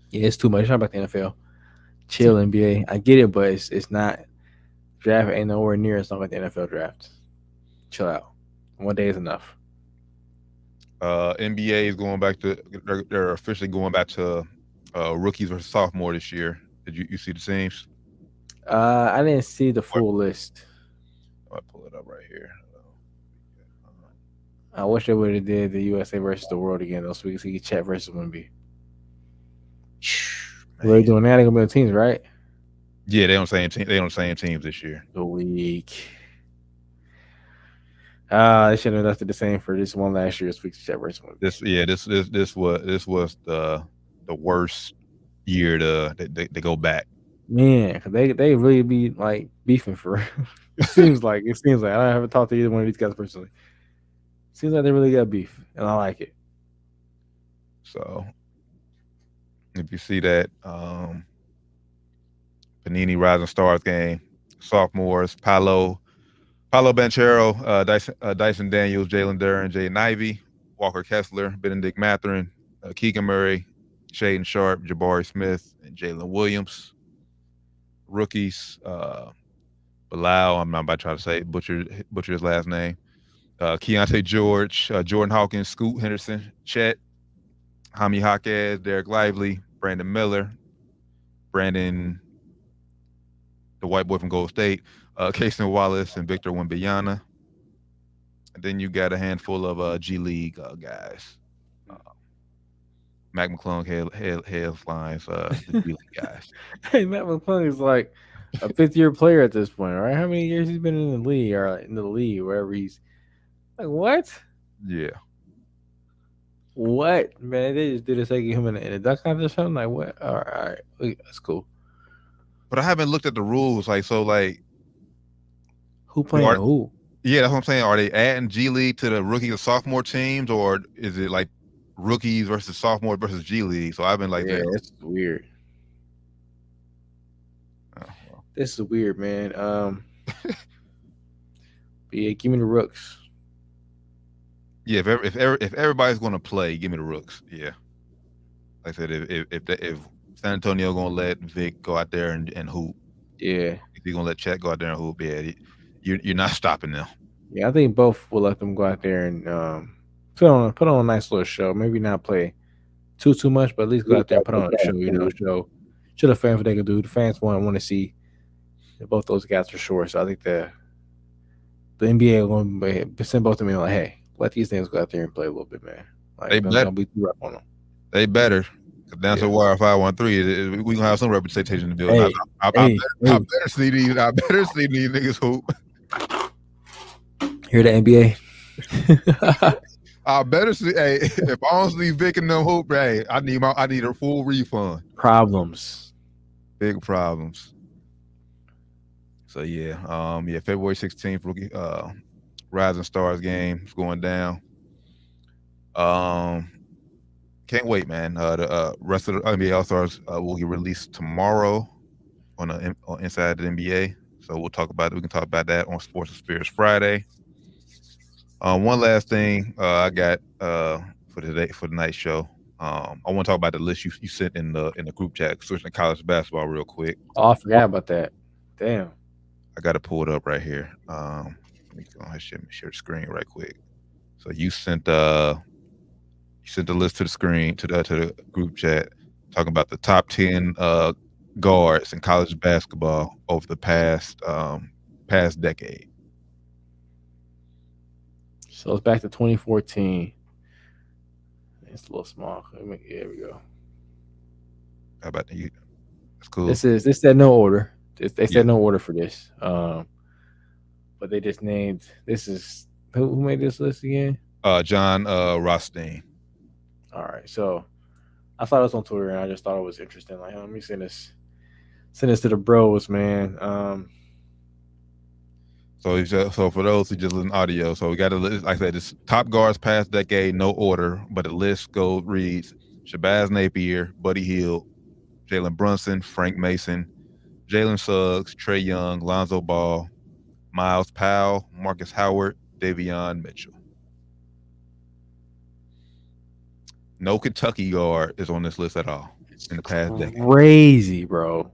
Yeah, it's too much. It's not about the NFL. Chill, NBA. I get it, but it's not. Draft ain't nowhere near as long as the NFL draft. Chill out. 1 day is enough. NBA is going back to. They're officially going back to rookies versus sophomore this year. Did you see the teams? I didn't see the full list. I'll pull it up right here. I wish they would have did the USA versus the world again, though, so we can see Chet versus Wemby. What are they doing now? They're gonna be on teams, right? Yeah, they don't same teams this year. The week. They should have left it the same for this one last year. This week's Chet versus Wemby. This was the worst year to go back. Man, they really be like beefing for. It seems like I haven't talked to either one of these guys personally. Seems like they really got beef, and I like it. So, if you see that Panini Rising Stars game, sophomores, Paolo Banchero, Dyson Daniels, Jalen Duren, Jaden Ivey, Walker Kessler, Benedict Mathurin, Keegan Murray, Shaden Sharp, Jabari Smith, and Jalen Williams. Rookies, Bilal, I'm not about to try to say butcher his last name. Keontae George, Jordan Hawkins, Scoot Henderson, Chet, Hami Jaquez, Derek Lively, Brandon Miller, Brandon, the white boy from Gold State, Kason Wallace, and Victor Wembanyama. And then you got a handful of G League guys. Mac McClung headlines, the G League guys. Hey, Mac McClung is like a 5th-year player at this point, right? How many years he's been in the league or in the league, wherever he's like, what? Yeah. What, man? They just did a second him in a duck contest or something. Like what? All right. That's cool. But I haven't looked at the rules. Like so, like Who playing are, who? yeah, that's what I'm saying. Are they adding G League to the rookie and sophomore teams, or is it like rookies versus sophomore versus G League? So I've been like, Yeah, it's weird. This is weird, man. But yeah, give me the Rooks. yeah, if everybody's going to play, give me the Rooks. Yeah, like I said, if San Antonio going to let Vic go out there and hoop, Yeah, if you're going to let Chet go out there and hoop, yeah, you're not stopping them. yeah. I think both will let them go out there and put on a nice little show. Maybe not play too much, but at least go out there and put on a show. Show the fans what they can do. The fans want to see both those guys for sure. So I think the NBA are going to send both of them like, hey, let these things go out there and play a little bit, man. Like, They better. don't be too rough on them. They better. Down to Wire 513, we gonna have some representation in the building. I better see these. I better see these niggas hoop. Hear the NBA? I better see. Hey, if I don't see Vic and them hoop, hey, I need a full refund. Problems. Big problems. So yeah, February 16th, rookie Rising Stars game is going down. Can't wait, man. The rest of the NBA All Stars will get released tomorrow on Inside the NBA. So we'll talk about it. We can talk about that on Sports and Spirits Friday. One last thing I got for the night show. I want to talk about the list you sent in the group chat, switching to college basketball real quick. Oh, I forgot about that. Damn. I got to pull it up right here. Let me go ahead and share the screen right quick. So you sent the list to the screen to the group chat, talking about the top 10 guards in college basketball over the past decade. So it's back to 2014. It's a little small. Here we go. How about you? That's cool. This said no order. They said no order for this. But they just named. This is who made this list again? John Rothstein. All right. So I saw this on Twitter and I just thought it was interesting. Like, let me send this to the bros, man. So for those who just listen to audio, so we got a list. Like I said, it's top guards past decade, no order, but the list reads: Shabazz Napier, Buddy Hield, Jalen Brunson, Frank Mason, Jalen Suggs, Trey Young, Lonzo Ball, Miles Powell, Marcus Howard, Davion Mitchell. No Kentucky guard is on this list at all in the past decade. Crazy, bro.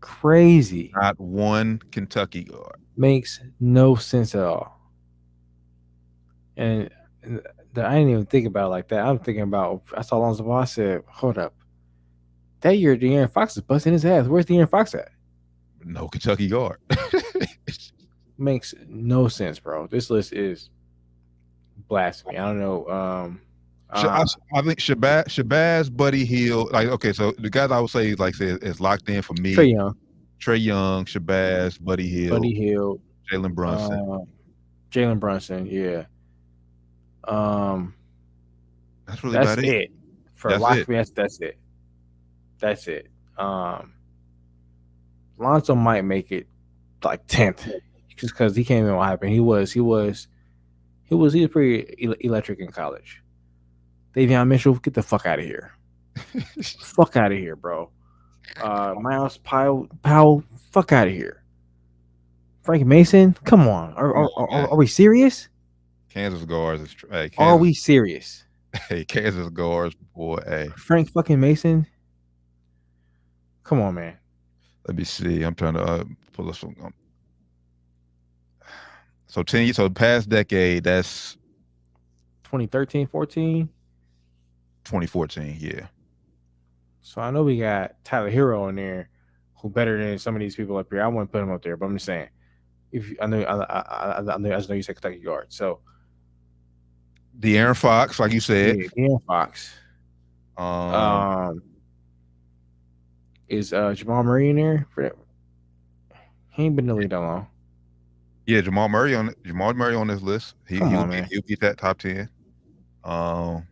Crazy. Not one Kentucky guard. Makes no sense at all. And I didn't even think about it like that. I'm thinking about, I saw Lonzo Ball. I said, hold up. That year, De'Aaron Fox is busting his ass. Where's De'Aaron Fox at? No Kentucky guard. Makes no sense, bro. This list is blasphemy. I don't know. I think Shabazz, Buddy Hield, like, okay, so the guys I would say is locked in for me. Trey Young, Shabazz, Buddy Hield, Jalen Brunson. Yeah. That's really about it. For locked me, that's it. That's it. Lonzo might make it like 10th just because he came in what happened. He was pretty electric in college. Davion Mitchell, get the fuck out of here. Fuck out of here, bro. Miles Powell, fuck out of here. Frank Mason, come on. Are we serious? Kansas guards. Are we serious? Hey, Kansas guards, boy. Hey. Frank fucking Mason. Come on, man. Let me see. I'm trying to pull up some. So 10 years, so past decade, that's 2013, 14. 2014, yeah. So I know we got Tyler Hero in there, who better than some of these people up here. I wouldn't put him up there, but I'm just saying. I just know you said Kentucky guard. So De'Aaron Fox, like you said. Yeah, De'Aaron Fox. Is Jamal Murray in there for that? He ain't been in the league that long. Yeah, Jamal Murray on this list. He'll get that top 10. Now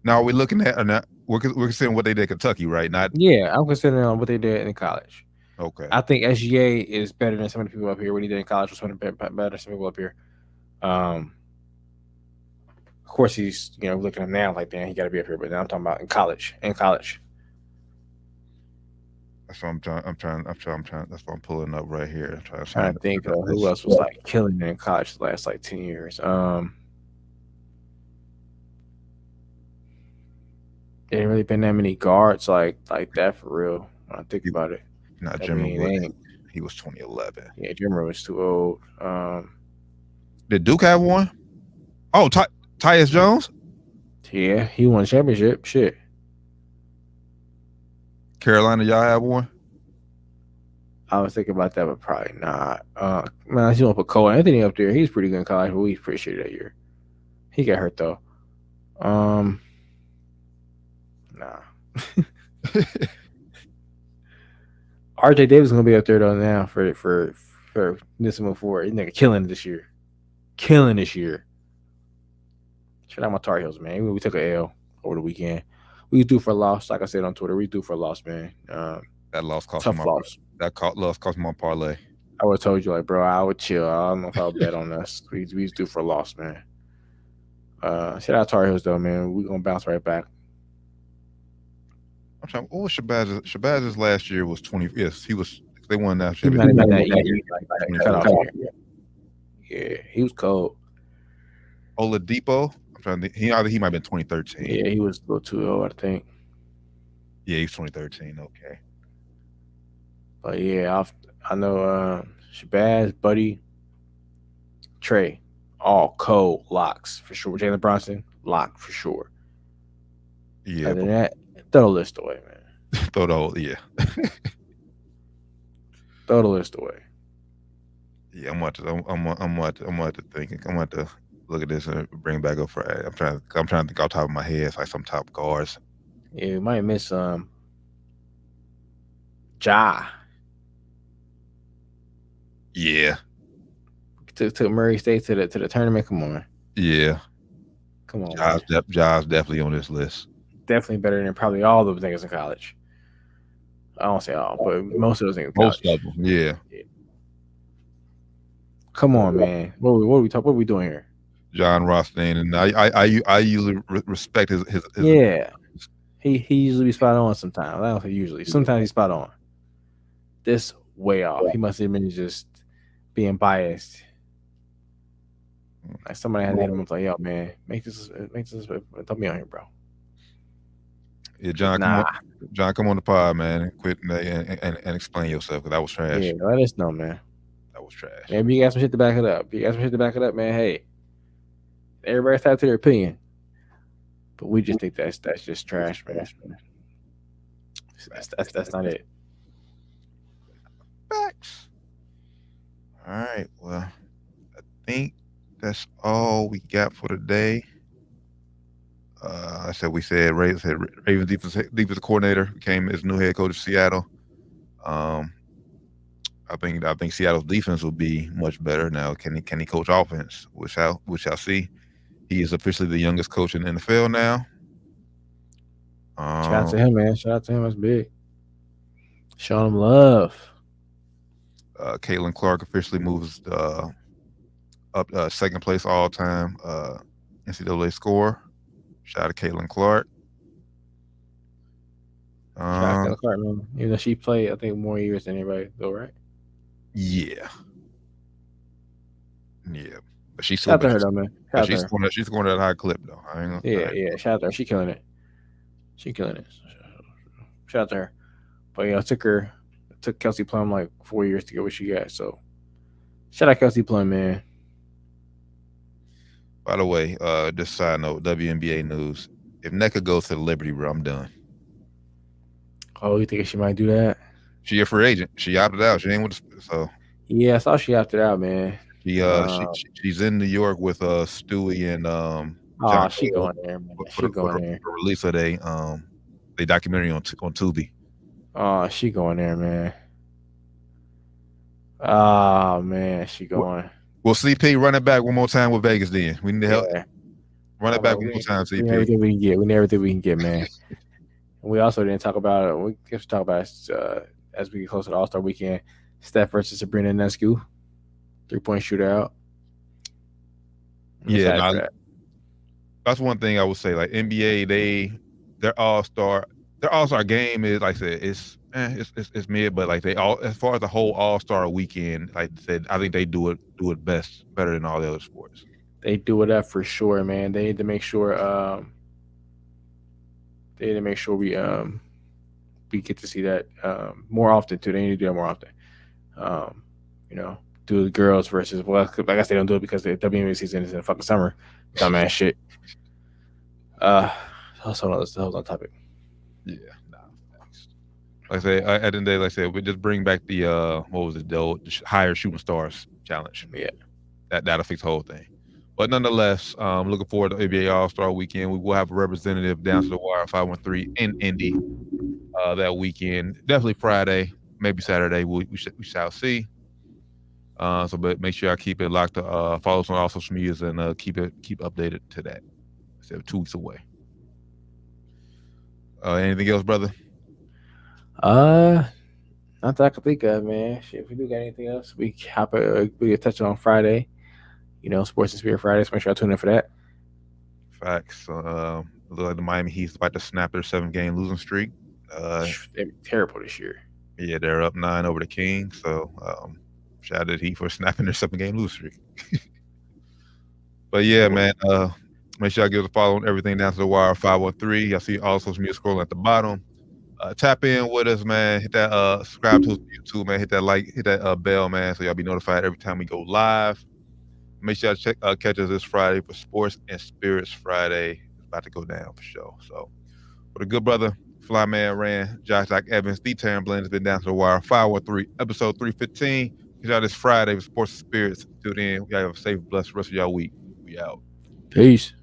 we're looking at we're considering what they did at Kentucky, right? Not Yeah, I'm considering what they did in college. okay. I think SGA is better than some of the people up here. What he did in college was better than some people up here. Of course, he's looking at him now like, damn, he got to be up here. But now I'm talking about in college. That's what I'm trying. That's what I'm pulling up right here. I'm trying to think of who else was like killing it in college the last like 10 years. There ain't really been that many guards like that for real. When I think about it. Not Jimmy Wood. He was 2011. Yeah, Jimmy was too old. Did Duke have one? Oh, Tyus Jones? Yeah, he won a championship. Shit. Carolina, y'all have one? I was thinking about that, but probably not. Man, I see one put Cole Anthony up there. He's pretty good in college, but we appreciate that year. He got hurt though. Nah. RJ Davis is gonna be up there though now for this move forward. He's nigga killing this year. Shout out my Tar Heels, man. We took a L over the weekend. We due for a loss, like I said on Twitter. We due for a loss, man. That loss cost tough my loss. Loss cost my parlay. I would have told you, like, bro, I would chill. I don't know if I would bet on us. We due for a loss, man. Shout out Tar Heels though, man. We gonna bounce right back. I'm trying. What was Shabazz last year was 20. Yes, he was. They won that He championship. might have been that year, like cut off year. Yeah, he was cold. Oladipo. I'm trying to think. He might have been 2013. Yeah, he was a little too old, I think. Yeah, he's 2013. Okay. But yeah, I know Shabazz, Buddy, Trey, all cold locks for sure. Jalen Brunson, lock for sure. Yeah. Other than that, throw the list away, man. Throw the list away. Yeah, I'm about to think. I'm about to look at this and bring it back up for. I'm trying to think off the top of my head. It's like some top guards. Yeah, we might miss Ja. Yeah. Took Murray State to the tournament. Come on. Yeah. Come on. Ja's definitely on this list. Definitely better than probably all those niggas in college. I don't say all, but most of those niggas in college. Most of them, yeah. Come on, man. What are we doing here? John Rothstein, and I usually respect his yeah. He usually be spot on sometimes. I don't say usually. Sometimes he's spot on. This way off. He must have been just being biased. Like somebody had to hit him up like, yo, man, make this throw me on here, bro. Yeah, John, come on the pod, man, and quit and explain yourself, because that was trash. Yeah, let us know, man. That was trash. Maybe you got some shit to back it up. Man. Hey, everybody's entitled to their opinion, but we just think that's just trash, man. That's not it. Facts. All right. Well, I think that's all we got for today. We said Ravens defensive coordinator became his new head coach of Seattle. I think Seattle's defense will be much better now. Can he coach offense? We shall see. He is officially the youngest coach in the NFL now. Shout out to him, man. Shout out to him. That's big. Show him love. Caitlin Clark officially moves up second place all time NCAA scorer. Shout out to Caitlin Clark. Shout out to Caitlin Clark, man. Even though she played, I think, more years than anybody, though, right? Yeah. But she's shout out to her, though, man. She's going at a high clip, though. Yeah. Shout out to her. She's killing it. Shout out to her. But yeah, it took Kelsey Plum like 4 years to get what she got. So shout out Kelsey Plum, man. By the way, just side note, WNBA news. If Nneka goes to the Liberty, bro, I'm done. Oh, you think she might do that? She a free agent. She opted out. She ain't with the, so. Yeah, I saw she opted out, man. She's in New York with Stewie and John she going there, man. She going there. For release of they documentary on Tubi. Oh, she going there, man. Oh man, she going. Well, CP, run it back one more time with Vegas. Then we need help. Run it back one more time, We CP. never think we can get. We never think we can get, man. And we also didn't talk about. We have to talk about as we get closer to All-Star Weekend. Steph versus Sabrina Ionescu, 3-point shootout. I'm Yeah, excited for that. that's one thing I would say. Like NBA, their all-star game is, like I said, it's mid, but like as far as the whole All-Star weekend, like I said, I think they do it better than all the other sports. They do it up for sure, man. They need to make sure we get to see that more often too. They need to do that more often. Do the girls versus, well, I guess they don't do it because the WNBA season is in the fucking summer. Dumbass shit. Also, that was on topic. Yeah, nah. Like I say, at the end of the day, like I said, we just bring back the what was it, the higher shooting stars challenge. Yeah, that'll fix the whole thing. But nonetheless, looking forward to NBA All-Star Weekend. We will have a representative down to the wire 513 in Indy that weekend. Definitely Friday, maybe Saturday. We shall see. But make sure I keep it locked. Follow us on all social medias and keep updated to that. So 2 weeks away. Anything else, brother? Not that I can think of, man. Shit, if we do got anything else, we can touch on Friday. Sports and Spirit Friday. So make sure I tune in for that. Facts. Look like the Miami Heat's about to snap their 7-game losing streak. They're terrible this year. Yeah, they're up 9 over the Kings. So shout out to the Heat for snapping their 7-game losing streak. But yeah, man. Make sure I give us a follow on everything down to the wire 513. Y'all see all social media scrolling at the bottom. Tap in with us, man. Hit that subscribe to us on YouTube, man. Hit that like, hit that bell, man, so y'all be notified every time we go live. Make sure y'all catch us this Friday for Sports and Spirits Friday. It's about to go down for sure. So for the good brother, Flyman Rand, Josh Doc Evans, the Taryn Blend has been down to the wire 513, episode 315. Catch y'all this Friday for Sports and Spirits. Till then, y'all have a safe, blessed rest of y'all week. We out. Peace.